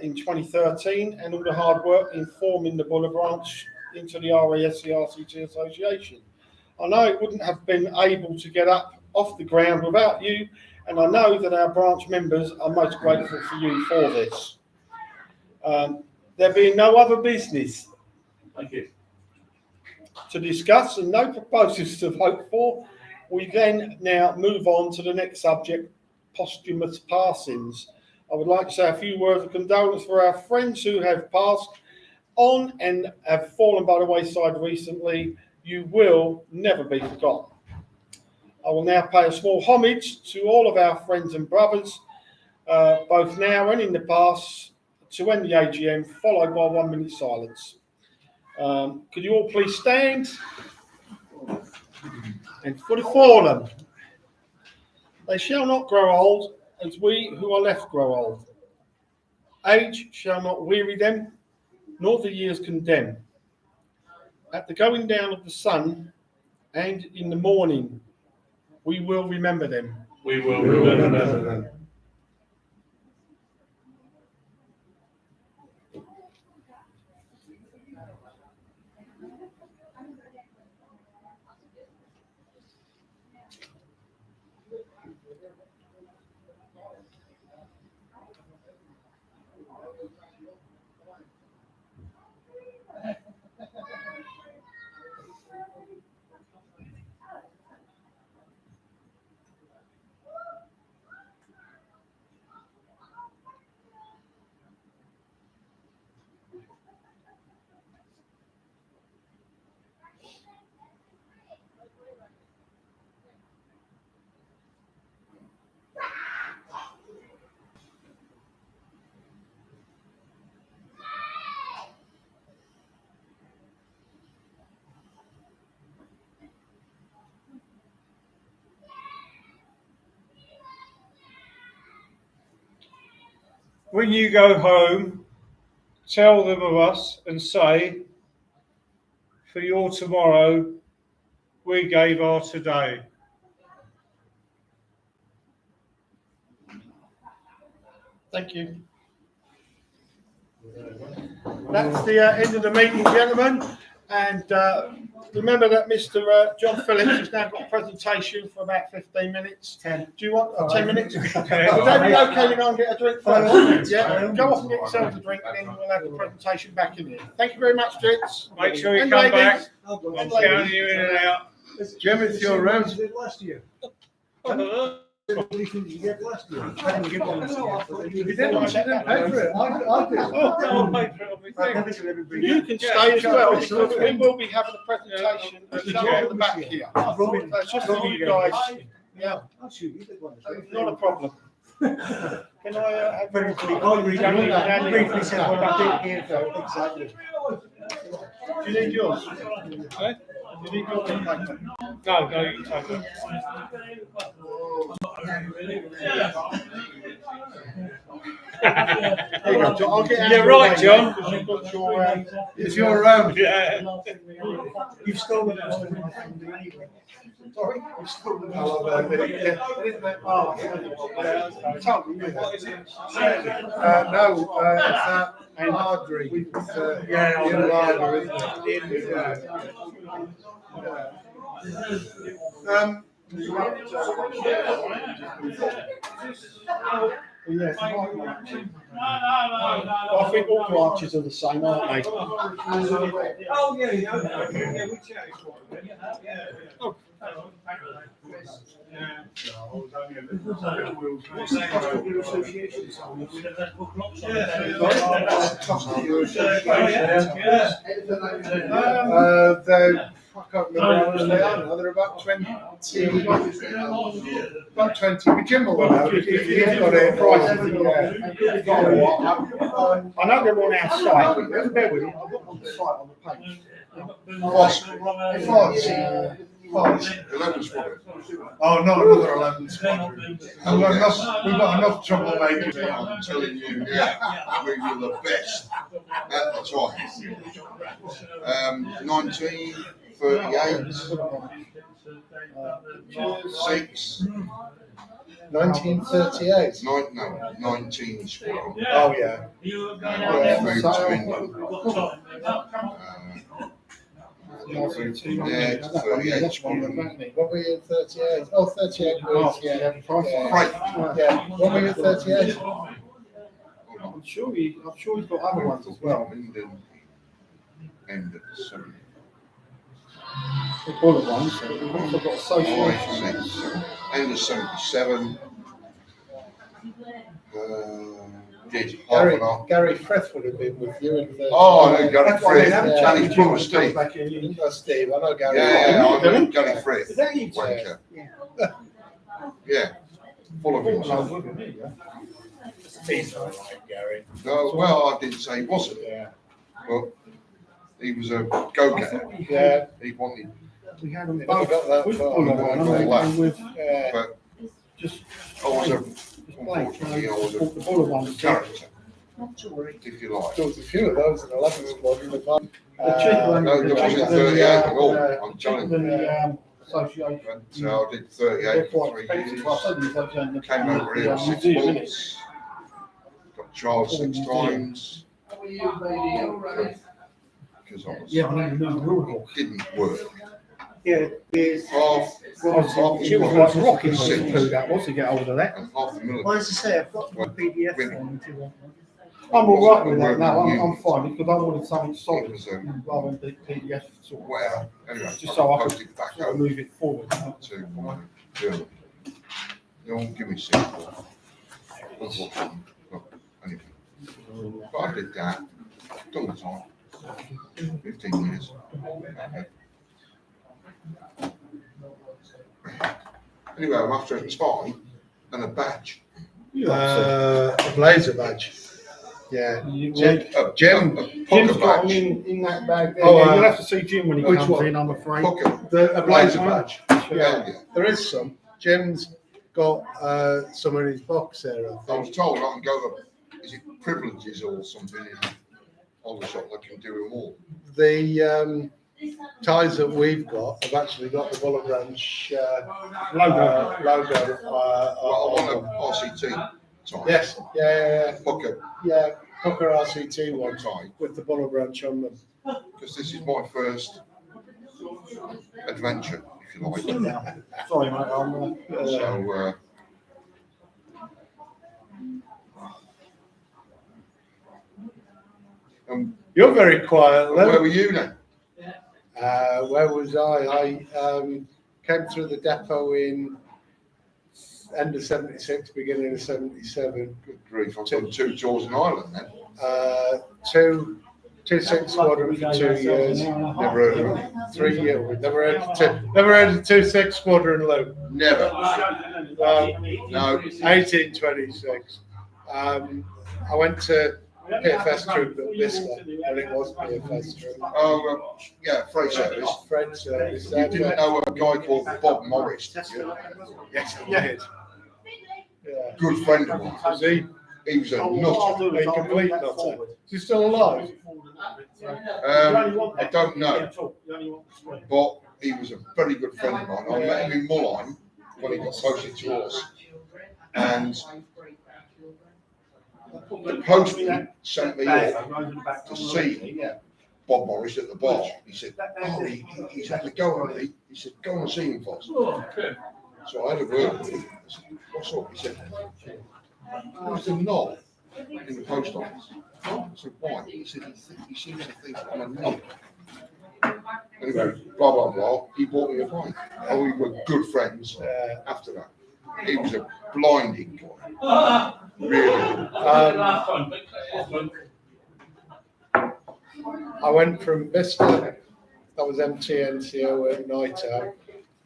in 2013 and all the hard work in forming the Buller Branch into the RASC RCT Association. I know it wouldn't have been able to get up off the ground without you, and I know that our branch members are most grateful for you for this. There being no other business Thank you. to discuss and no proposals to vote for, we then now move on to the next subject, posthumous passings. I would like to say a few words of condolence for our friends who have passed on and have fallen by the wayside recently. You will never be forgotten. I will now pay a small homage to all of our friends and brothers, both now and in the past, to end the AGM, followed by 1 minute silence. Could you all please stand? And for the fallen, they shall not grow old as we who are left grow old. Age shall not weary them, nor the years condemn. At the going down of the sun and in the morning, we will remember them. We will remember them. When you go home, tell them of us and say, for your tomorrow, we gave our today. Thank you. That's the end of the meeting, gentlemen. And remember that Mr. John Phillips has now got a presentation for about 15 minutes. 10. Do you want 10 minutes? Would that be okay to go and get a drink first? Yeah, go off and get yourself a drink and then we'll have the presentation back in here. Thank you very much, gents. Make sure you And come ladies. back. And I'm ladies. counting you in and out. Jim, it's your round. Last year. What do you think you get last year? I didn't get one last year. You didn't pay for it. I did. I'll pay for it on my I've never thing. seen everybody. You can stay as well because we will be having a presentation at the back here. That's just for you guys. Yeah, I'll shoot you. Did one. not a problem. Can I have Very quickly, I'll read it. Briefly said what I did here. So exactly. Do you need yours? Eh? Do you need your paper? No, you can take it. There you go, John. I'll get out You're of the right, way, John. because you've got your, It's your round. Yeah. You've stolen us from the anyway. sorry? You've stolen us. I'll have a bit. Oh, totally, yeah. No, it's that Lardry. It's in Larder, isn't it? Yes. I think all branches are the same, aren't they? Oh, yeah, yeah, we chatted quite a bit. They fuck can't remember how much they are now. They're about 20. About 20. But Jim will know. He's got it. I know they're on our site. Bear with me. I've got them on the site on the page. Oh, not another 11 squadron. We've got enough trouble making. I'm telling you, yeah, we were the best at the time. 1938, 6, 1938. 19 squadron. Oh, yeah. Moved to England. Moved from there to 38 squadron. What were you in 38? Oh, 38 was, yeah. Right. Yeah. What were you in 38? I'm sure he's got other ones as well. End of 70. The bullet ones. We've also got association. End of 77. Did half an hour. Gary Frith would have been with you in 38. Oh, I know Gary Frith. Yeah. And his brother Steve. Steve, I know Gary. Yeah, I know Gary Frith. Is that you? Wanker. Yeah. Full of himself. He's not like Gary. No, well, I didn't say he wasn't. Yeah. But he was a go-getter. Yeah. He wanted, We had them Never both got that with far. bullet one and with Yeah. but just I was blank. unfortunately, I was The bullet ones. a character, Not to worry. if you like. There was a few of those in 11 squadron. The cheaper one. No, there wasn't 38 at all, I'm telling you. Association. But I did 38 for 3 years. Came over here 6 months. Got trialed 6 times. Because I was, Yeah, I need to move the rule. didn't work. Yeah, there's. Half She was like rocking six. through that once you get hold of that. and half the Well, military. as I say, I've got my PDF Women. form if you want one. I'm all right with that now. I'm fine because I wanted something It solid was rather than the PDF sort of. well, anyway, Just so I I could posted it back sort of over move it forward. to my journal. They won't give me 6. Unfortunately, but anyway. But I did that. Done the time. 15 years. Anyway, I'm after a tie and a badge. A blazer badge. Yeah. Jim. A Jim's pocket got them badge. in that bag there. Oh, Yeah, you'll have to see Jim when he which comes one? in, I'm afraid. Pocket. A blazer badge. Hell Yeah. yeah. There is some. Jim's got some in his box there, I I was think. told I can go to, is it privileges or something in the shop that can do them all. The ties that we've got have actually got the Bullet Branch Logo. logo. Well, on I them. want a RCT tie. Yes, yeah. Pocket Hooker RCT one tie. with the Bullet Branch on them. Because this is my first adventure, if you like. Sorry, mate. You're very quiet, where Lou. were you then? Where was I? I came through the depot in end of 76, beginning of 77. Good grief, I've done 2 tours in Ireland then. 2-6 squadron for 2 years. Never heard of it. 3 years. We've never heard of 2-6 squadron, Lou. Never. No. 1826. I went to PFS troop at Bicester, and it was PFS troop. Oh, yeah, freight service. Fred service. You didn't know a guy called Bob Morris, did you? Yes, I did. Yeah. Good friend of mine. Was he? He was a nutter. A complete nutter. Is he still alive? I don't know, but he was a very good friend of mine. I met him in Mulheim when he got posted to us, and the postman sent me up to see Bob Morris at the bar. He said, "Oh, he's had to go already." He said, "Go and see him first." So I had a word with him. I said, "What's up?" He said, "There's a knob in the post office." I said, "Why?" He said, "He seems to think I'm a knob." Anyway, blah, blah, blah. He bought me a bike. And we were good friends after that. He was a blinding guy. Really. I went from Bicester that was MTNCO at night out.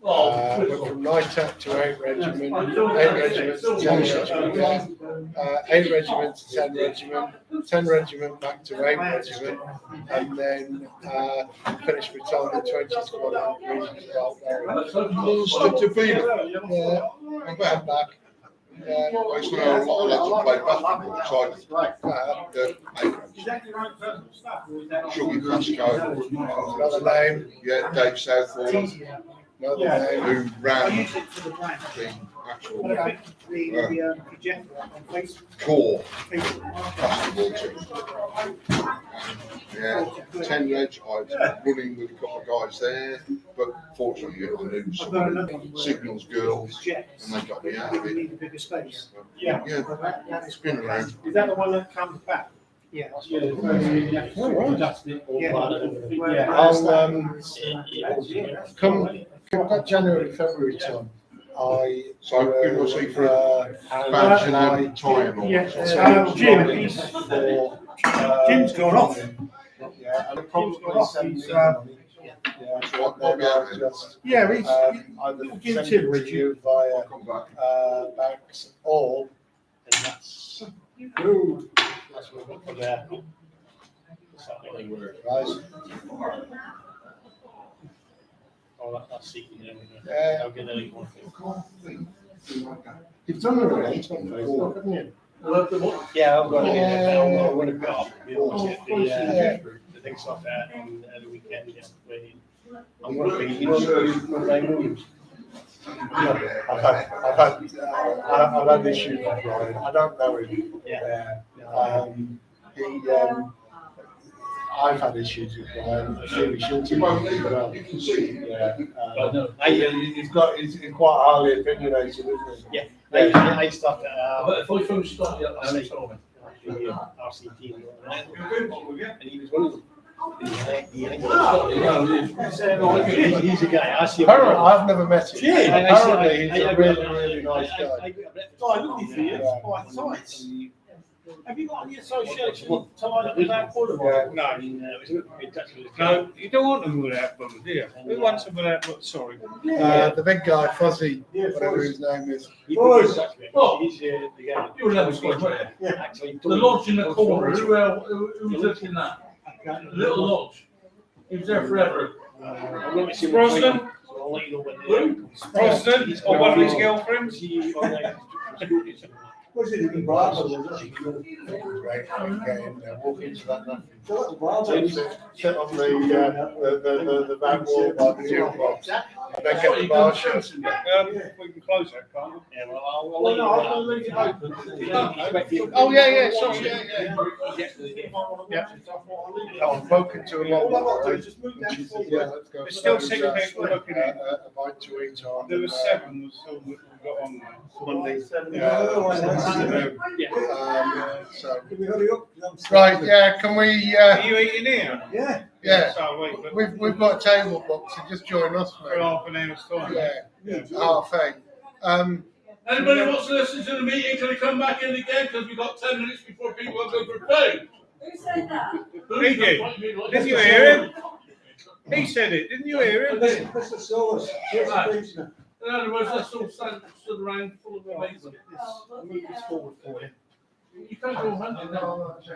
Oh, Went from night out to 8 regiment, 8 regiment to 10 regiment, 8 regiment to 10 regiment, 10 regiment back to 8 regiment, and then finished retirement 20 squad out regions about there. Stick to Vila. Yeah, Not went bad. back. I used to know a lot of lads who played basketball beside Shuggy Pascoe. Another name, Yeah, Dave Southall, another name. who ran use it for the brand. the actual The projector on Facebook. core Facebook. basketball team. Yeah, 10 reg, I was running with a couple of guys there, but fortunately I knew some of the signals girls and they got me out of We it. need a bigger space. Yeah. Yeah, it's been around. Is that the one that comes back? Yeah. I'll come about January, February time. So I can see for badge and then tie and all that sort of Jim, stuff. Jim's gone off. Yeah, and probably gone off. send me He's, the money. Yeah, So I'll be out there. just Yeah, he's, either give send Tim, it to you via I'll come back. banks or and that's what we'll put there. right. Oh, that's seeking them. Yeah. I'll get that one. You've done it already, haven't you? Yeah, I've got it. I want to go up. The things like that on the weekend. Yeah, I'm going to be, you know, Williams. I've had issues with Brian. I don't know him. Yeah. I've had issues with Brian. Really shouldn't You won't leave it, you can see. Yeah. I He's quite highly opinionated, isn't he? Yeah. I stopped But if I phone stop, yeah, that's RCT, all. and he was one of them. He's a guy. I see him. Apparently, I've never met him. Yeah, Apparently, he's a really nice guy. Oh, lovely for you. It's quite nice. Have you got any association tied up with that Boulevard? No, it's in touch with the No, you don't want them without bullets, do you? Who wants them without bullets? Sorry. The big guy, Fuzzy, whatever his name is. He's the guy. You'll never squad, won't you? Actually, The lodge in the corner, who was looking at that? The little lodge. He was there forever. Brosnan? Brosnan? Or one of his girlfriends? Was it in Bradford? Right, get in there, walk into that nothing. Sit on the back wall by the fuel box. And then get the bar shut. We can close that, can't we? Yeah, well, I'll leave it open. Oh, yeah, sorry, yeah. I've spoken to a lot of them. Yeah, let's go. There's still 6 people looking at it. A bite to eat on. There was 7 was still we got on Monday. So. Right, yeah, can we, Are you eating here? yeah, So wait, but we've got a table box, so just join us, for mate. half an hour's time. Yeah, 8:30. Anybody wants to listen to the meeting, can they come back in again? Because we've got 10 minutes before people go for food. Who said that? He did. Didn't you hear him? He said it. Didn't you hear him? In other words, let's all stand stood around full of mates. Move this forward for you. You can't go hunting now. It's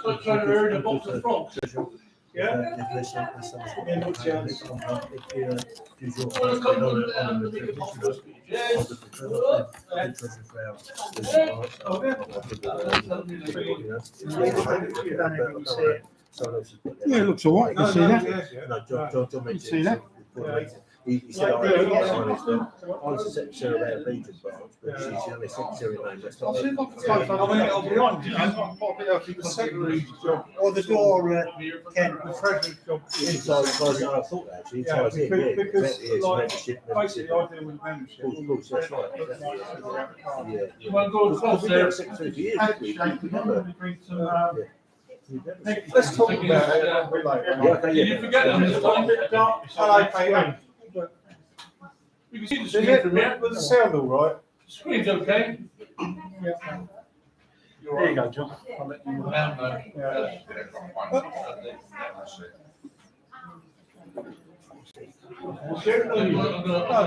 like trying to earn a box of frogs. Yeah? Well, come on, make a box of yes. Yeah, it looks all right. You can see that. You see that? He said, I was the secretary of our region branch, but she's the only secretary in Manchester. I'll be honest, the secretary's job, or the door, Ken, the treasurer's job. Inside, I thought actually, it ties in, yeah, Because, exactly, it's like, membership. basically, I deal with membership. Of course, that's right, exactly, yeah. You want to go across We've there? been secretary for years, we never. Let's talk about it a bit later. Yeah, okay, Did you forget them this time? You can see the Is screen it, from here. with the sound all right? Screen's okay. There you go, John. I'll let you. I'm gonna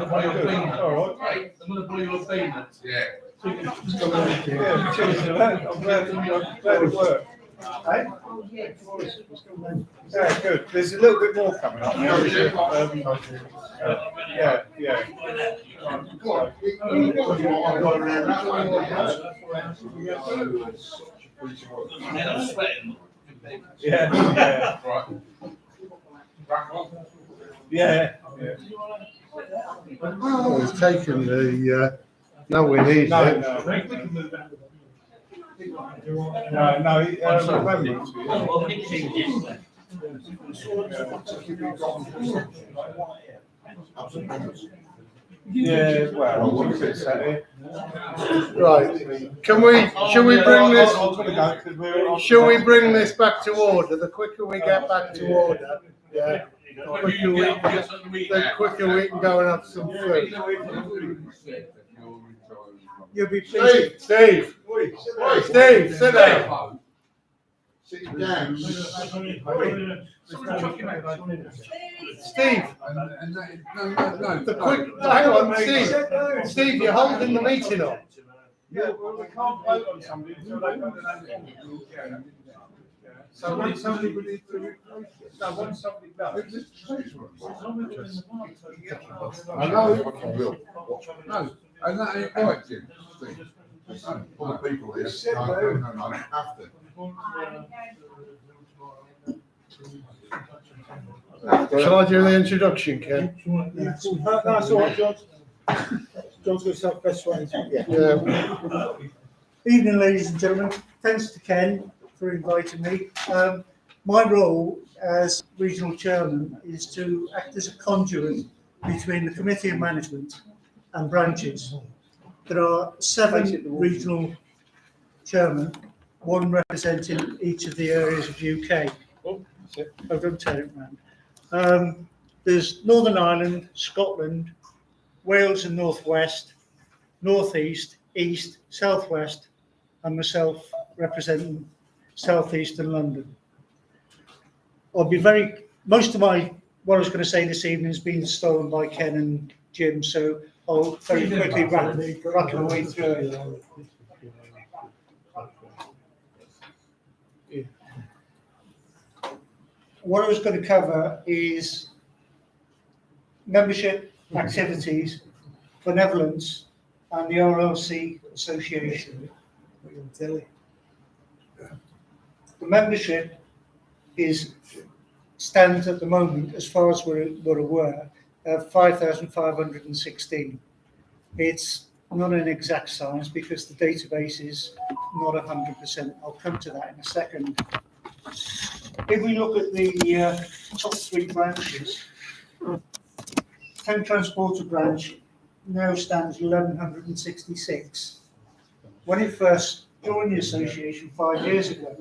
buy you a peanut. All right. I'm gonna buy you a peanut. Yeah. Yeah, cheers for that. I'm glad it worked. Yeah, good. There's a little bit more coming up now. Yeah. Go on. You go around that I'm sweating. Yeah. Right. Yeah. Oh, he's taken the, no, we need No, it. Yeah, well, Right, shall we bring this back to order? The quicker we get back to order, yeah, the quicker we can go and have some food. You'll be pleased. Steve, sit down. Sit down. Steve, No. hang on, Steve, you're holding the meeting up. Yeah, well, we can't vote on somebody until they've got an name. So when somebody would need to replace it, so when somebody does. I know. No, and that ain't right, Jim. All the people here. No, after. Shall I do the introduction, Ken? That's all right, John. John's going to start best way. Yeah. Evening, ladies and gentlemen. Thanks to Ken for inviting me. My role as regional chairman is to act as a conduit between the committee of management and branches. There are 7 regional chairmen, one representing each of the areas of UK. I've done turn it round. There's Northern Ireland, Scotland, Wales and North West, North East, East, South West, and myself representing South East and London. Most of what I was going to say this evening has been stolen by Ken and Jim, so I'll very quickly rattle my way through it. What I was going to cover is membership, activities, benevolence, and the RLC Association. The membership stands at the moment, as far as we're aware, 5,516. It's not an exact science because the database is not 100%. I'll come to that in a second. If we look at the top 3 branches, Kent Transporter branch now stands 1,166. When it first joined the association 5 years ago,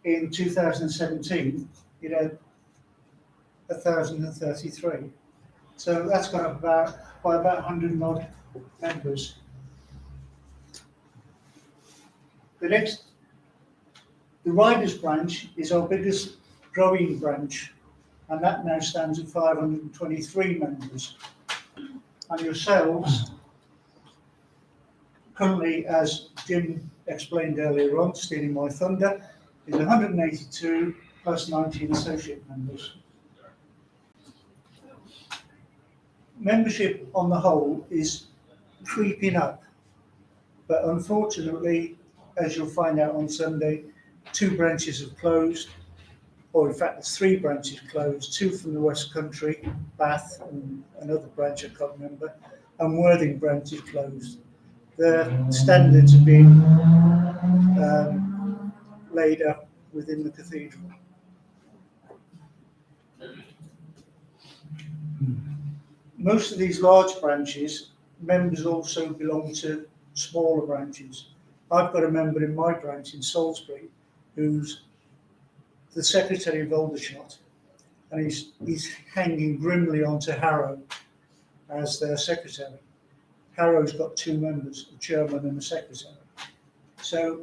in 2017, it had 1,033. So that's gone up by about 100 and odd members. The Riders branch is our biggest growing branch, and that now stands at 523 members. And yourselves, currently, as Jim explained earlier on, stealing my thunder, is 182 plus 19 associate members. Membership on the whole is creeping up, but unfortunately, as you'll find out on Sunday, 2 branches have closed, or in fact there's 3 branches closed, 2 from the West Country, Bath and another branch I can't remember, and Worthing branch is closed. The standards are being laid up within the cathedral. Most of these large branches, members also belong to smaller branches. I've got a member in my branch in Salisbury who's the secretary of Aldershot, and he's hanging grimly onto Harrow as their secretary. Harrow's got 2 members, a chairman and a secretary. So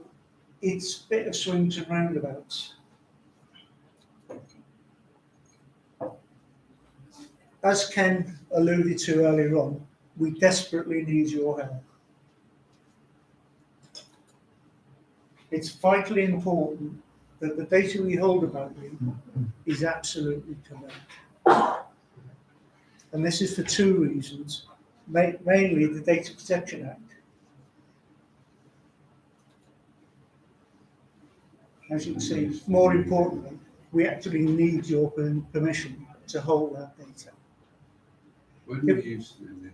it's a bit of swings and roundabouts. As Ken alluded to earlier on, we desperately need your help. It's vitally important that the data we hold about you is absolutely correct. And this is for two reasons, mainly the Data Protection Act. As you can see, more importantly, we actually need your permission to hold that data.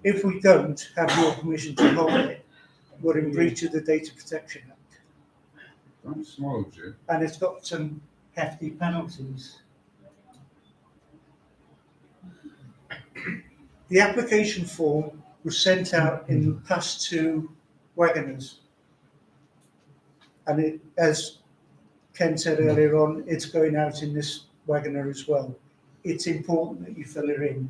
If we don't have your permission to hold it, we're in breach of the Data Protection Act. Don't smile, Jim. And it's got some hefty penalties. The application form was sent out in the past to Wagoners. And it, as Ken said earlier on, it's going out in this Wagoner as well. It's important that you fill it in.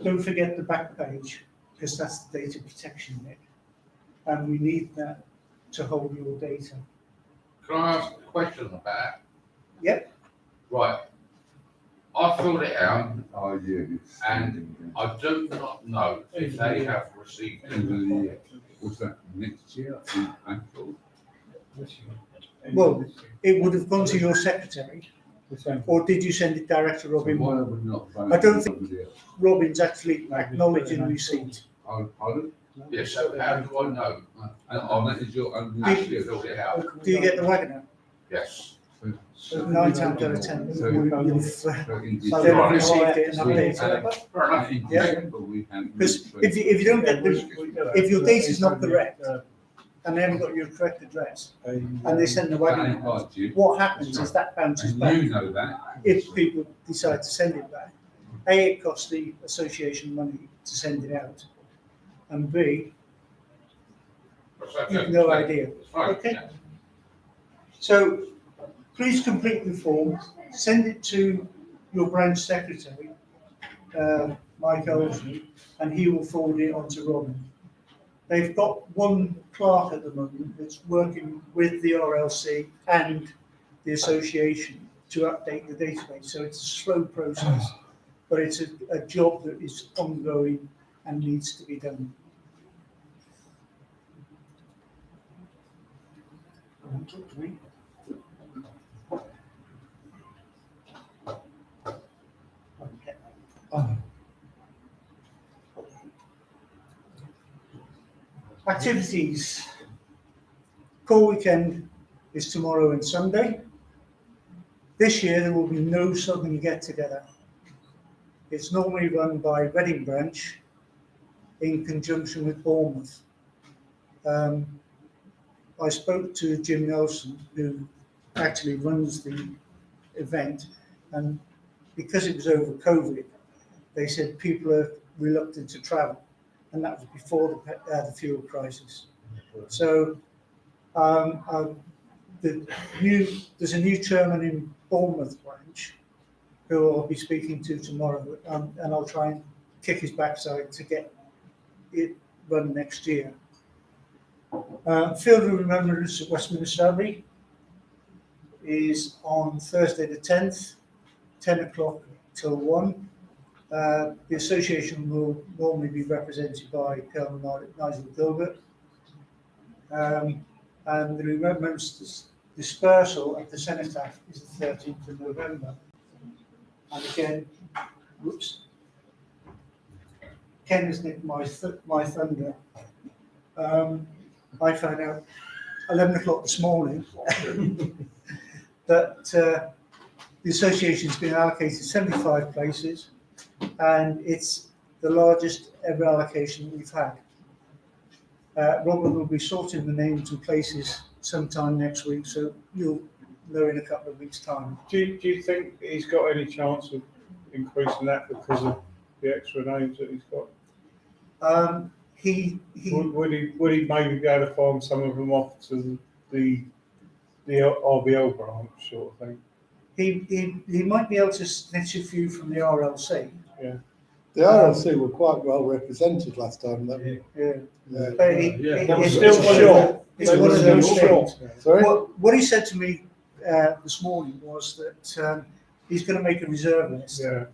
Don't forget the back page, because that's the data protection bit. And we need that to hold your data. Can I ask a question about that? Yep. Right. I filled it out Oh, yeah. and I do not know if they have received it. What's that, next year in April? Well, it would have gone to your secretary, or did you send it direct to Robin? Why would not? I don't think Robin's actually acknowledging receipt. Pardon? Yes, so how do I know? That is your own. Actually filled it out. Do you get the Wagoner? Yes. 9 times out of 10, So- you've So in they've Right. received it and So, updated it. Fair enough. in Yeah. December, we have. Because if you don't get the, if your data's not correct, and they haven't got your correct address, and they send the Wagoner out, what happens is that bounces And back. you know that. If people decide to send it back, A, it costs the association money to send it out, and B, you've no idea. Okay. So please complete the form, send it to your branch secretary, Mike Olsen, and he will forward it on to Robin. They've got one clerk at the moment that's working with the RLC and the association to update the database. So it's a slow process, but it's a job that is ongoing and needs to be done. Talk to me. Activities. Core weekend is tomorrow and Sunday. This year there will be no Southern get together. It's normally run by Reading Branch in conjunction with Bournemouth. I spoke to Jim Nelson, who actually runs the event, and because it was over COVID, they said people are reluctant to travel, and that was before the fuel crisis. So there's a new chairman in Bournemouth branch who I'll be speaking to tomorrow, and I'll try and kick his backside to get it run next year. Field of Remembrance at Westminster Abbey is on Thursday the 10th, 10 o'clock till 1. The association will normally be represented by Colonel Nigel Gilbert. And the Remembrance Dispersal at the Cenotaph is the 13th of November. And again, whoops, Ken has nicked my thunder. I found out 11 o'clock this morning that the association's been allocated 75 places, and it's the largest ever allocation we've had. Robin will be sorting the names and places sometime next week, so you'll know in a couple of weeks' time. Do you think he's got any chance of increasing that because of the extra names that he's got? Would he maybe be able to farm some of them off to the RBL branch sort of thing? He might be able to snitch a few from the RLC. Yeah. The RLC were quite well represented last time. That Yeah. Yeah. But They were it's still one of short. It's They one were of still those short. things. Sorry. What he said to me this morning was that he's going to make a reserve list Yeah.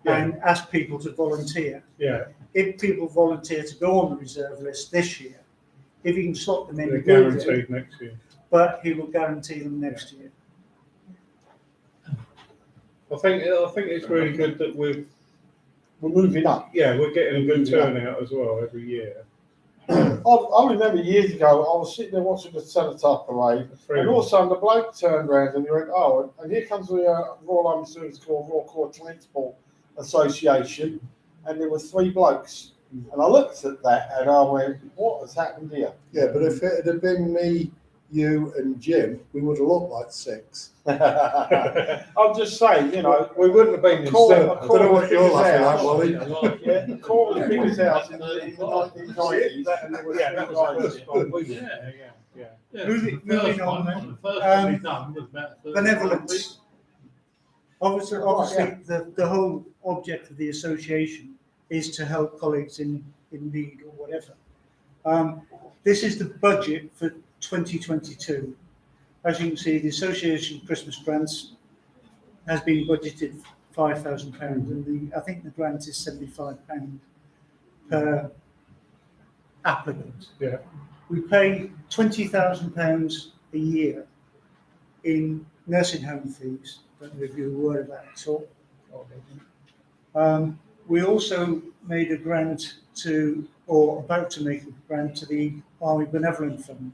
and ask people to volunteer. Yeah. If people volunteer to go on the reserve list this year, if he can slot them in, They're he will do, guaranteed next year. but he will guarantee them next year. I think it's really good that we're moving up. we're getting a good turnout as well every year. I remember years ago, I was sitting there watching the Cenotaph parade, and all of a sudden the bloke turned around and he went, "Oh, and here comes the Royal Army Service Corps, Royal Corps Transport Association," and there were 3 blokes. And I looked at that and I went, "What has happened here?" Yeah, but if it had been me, you, and Jim, we would have looked like 6. I'm just saying, you know, We wouldn't have been in Call- step. I don't know what you're laughing at, Wally. yeah, Corps of the biggest house in the 1990s, and there were Yeah, that was the 3 first one. guys. Yeah. Moving on then. The first one we done was about 30 Benevolence. Obviously, the whole object of the association is to help colleagues in need or whatever. This is the budget for 2022. As you can see, the association Christmas grants has been budgeted £5,000, and I think the grant is £75 per applicant. Yeah. We pay £20,000 a year in nursing home fees. Don't know if you're aware of that at all. We also made a grant to, or about to make a grant to the Army Benevolent Fund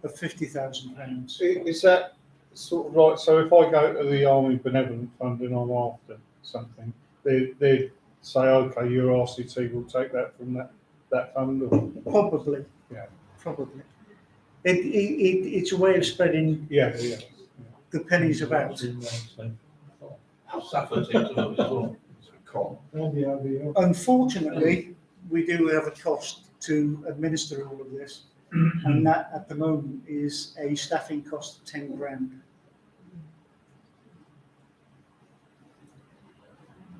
of £50,000. Is that sort of like, so if I go to the Army Benevolent Fund and I'm after something, they say, okay, your RCT will take that from that fund? Or? Probably. Yeah. Probably. It's a way of spreading Yeah. the pennies about. Suffered it as well. Unfortunately, we do have a cost to administer all of this, and that at the moment is a staffing cost of 10 grand.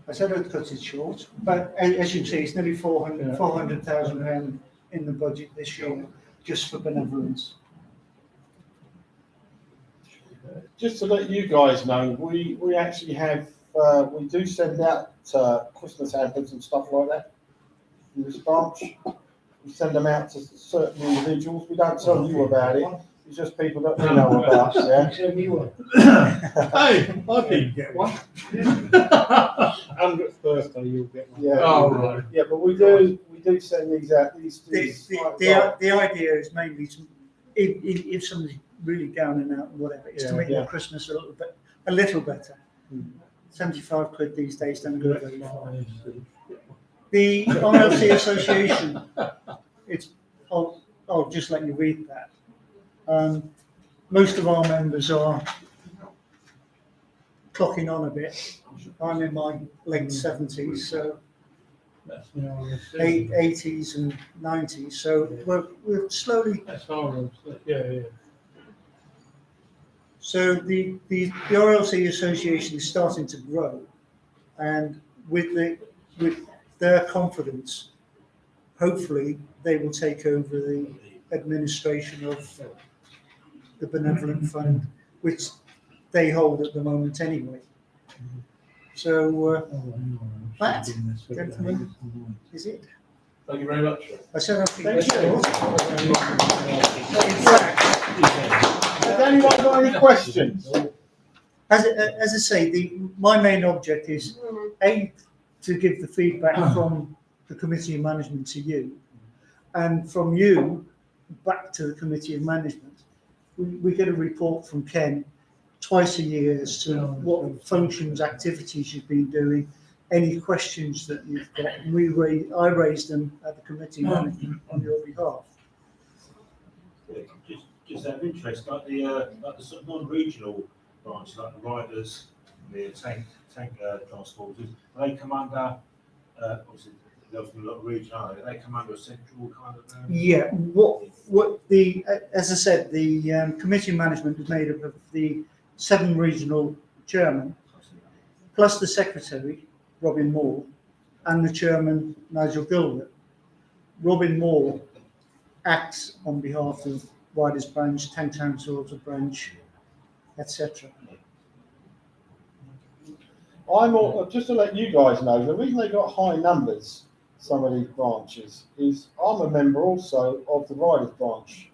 I said I'd cut it short, but as you can see, it's nearly £400,000 in the budget this year just for benevolence. Just to let you guys know, we actually have, we do send out Christmas hampers and stuff like that in this branch. We send them out to certain individuals. We don't tell you about it. It's just people that we know about. Yeah. Hey, I didn't get one. 100th birthday, you'll get one. Yeah. Oh, right. Yeah, but we do send these out. The idea is mainly to, if somebody's really down and out and whatever, it's to make their Christmas a little better. 75 quid these days don't go very far. The RLC Association, I'll just let you read that. Most of our members are clocking on a bit. I'm in my late 70s, so 80s and 90s, so we're slowly. That's horrible. Yeah. So the RLC Association is starting to grow, and with their confidence, hopefully they will take over the administration of the Benevolent Fund, which they hold at the moment anyway. So that, gentlemen, is it. Thank you very much. I said I'll keep it Thank you. short. In fact, Has anyone got any questions? as I say, my main object is to give the feedback from the committee of management to you, and from you back to the committee of management. We get a report from Ken twice a year as to what functions, activities you've been doing, any questions that you've got, and I raise them at the committee of management on your behalf. Just out of interest, like the sort of non-regional branches, like the riders, the tank transporters, do they come under? Obviously, there's a lot of regional. Do they come under a central kind of? Yeah. As I said, the committee of management is made up of the 7 regional chairmen, plus the secretary, Robin Moore, and the chairman, Nigel Gilbert. Robin Moore acts on behalf of Riders Branch, Tank Town Swords Branch, etc. Just to let you guys know, the reason they got high numbers, some of these branches, is I'm a member also of the Riders Branch.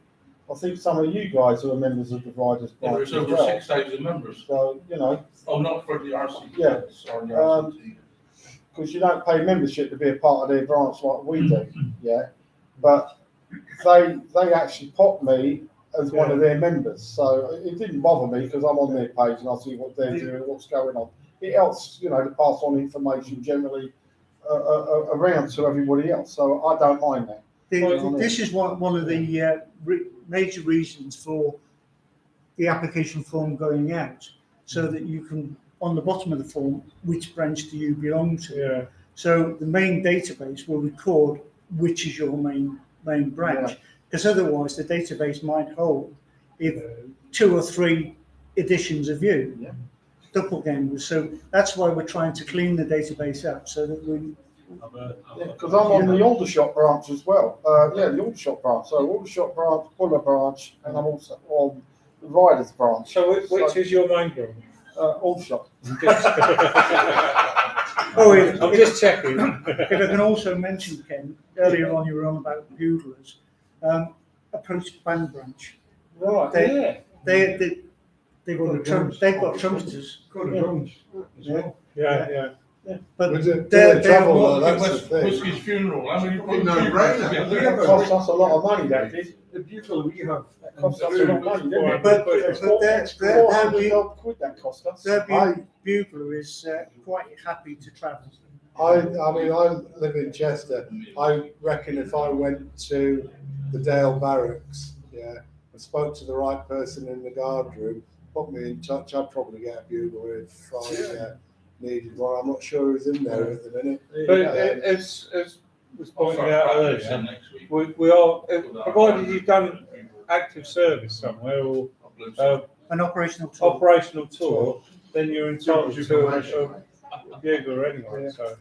I think some of you guys are members of the Riders Yeah, Branch there's as over well. 6,000 members. So, you know, Oh, not for the RC. Yeah. Sorry, the RCT. because you don't pay membership to be a part of their branch like we do, yeah. But they actually popped me as one of their members, so it didn't bother me because I'm on their page and I see what they're doing, what's going on. It helps, you know, to pass on information generally around to everybody else. So I don't mind that. This is one of the major reasons for the application form going out, so that you can, on the bottom of the form, which branch do you belong to? Yeah. So the main database will record which is your main branch, because otherwise the database might hold if 2 or 3 editions of you, doppelgangers. So that's why we're trying to clean the database up, so that we. Because I'm on the Aldershot branch as well. The Aldershot branch. So Aldershot branch, Buller branch, and I'm also on the Riders branch. So which is your main branch? Aldershot. I'm just checking. If I can also mention, Ken, earlier on you were on about buglers. Approach Band Branch. Right. They've got trumpeters. Yeah. But they're travel. That's the West thing. Whiskey's funeral. I mean, It cost us a lot of money, that did. The bugle we have. That cost us a lot of money, didn't it? But £400 that cost us. their bugler is quite happy to travel. I mean, I live in Chester. I reckon if I went to the Dale Barracks, and spoke to the right person in the guard room, put me in touch, I'd probably get a bugler if I needed one. I'm not sure who's in there at the minute. But as was pointed out earlier, we are, provided you've done active service somewhere or An operational tour. then you're entitled to a bugler anyway. So.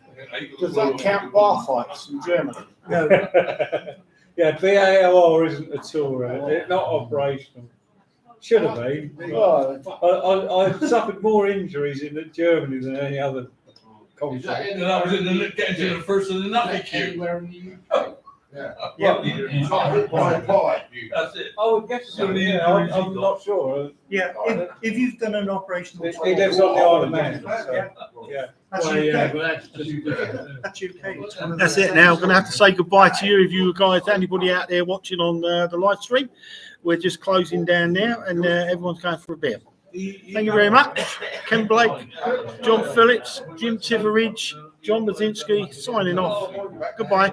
Does that count bar fights in Germany? No. Yeah, BALR isn't a tour, it's not operational. Should have been. I've suffered more injuries in Germany than any other conflict. And I was getting to the first of the nothing queue. Anywhere in the UK. That's it. I would guess so. Yeah, I'm not sure. Yeah, if you've done an operational tour. He lives on the Isle of Man. So, yeah. That's UK. That's it now. I'm going to have to say goodbye to you if you guys, anybody out there watching on the live stream. We're just closing down now and everyone's going for a beer. Thank you very much. Ken Blake, John Phillips, Jim Tiveridge, John Mazinski signing off. Goodbye.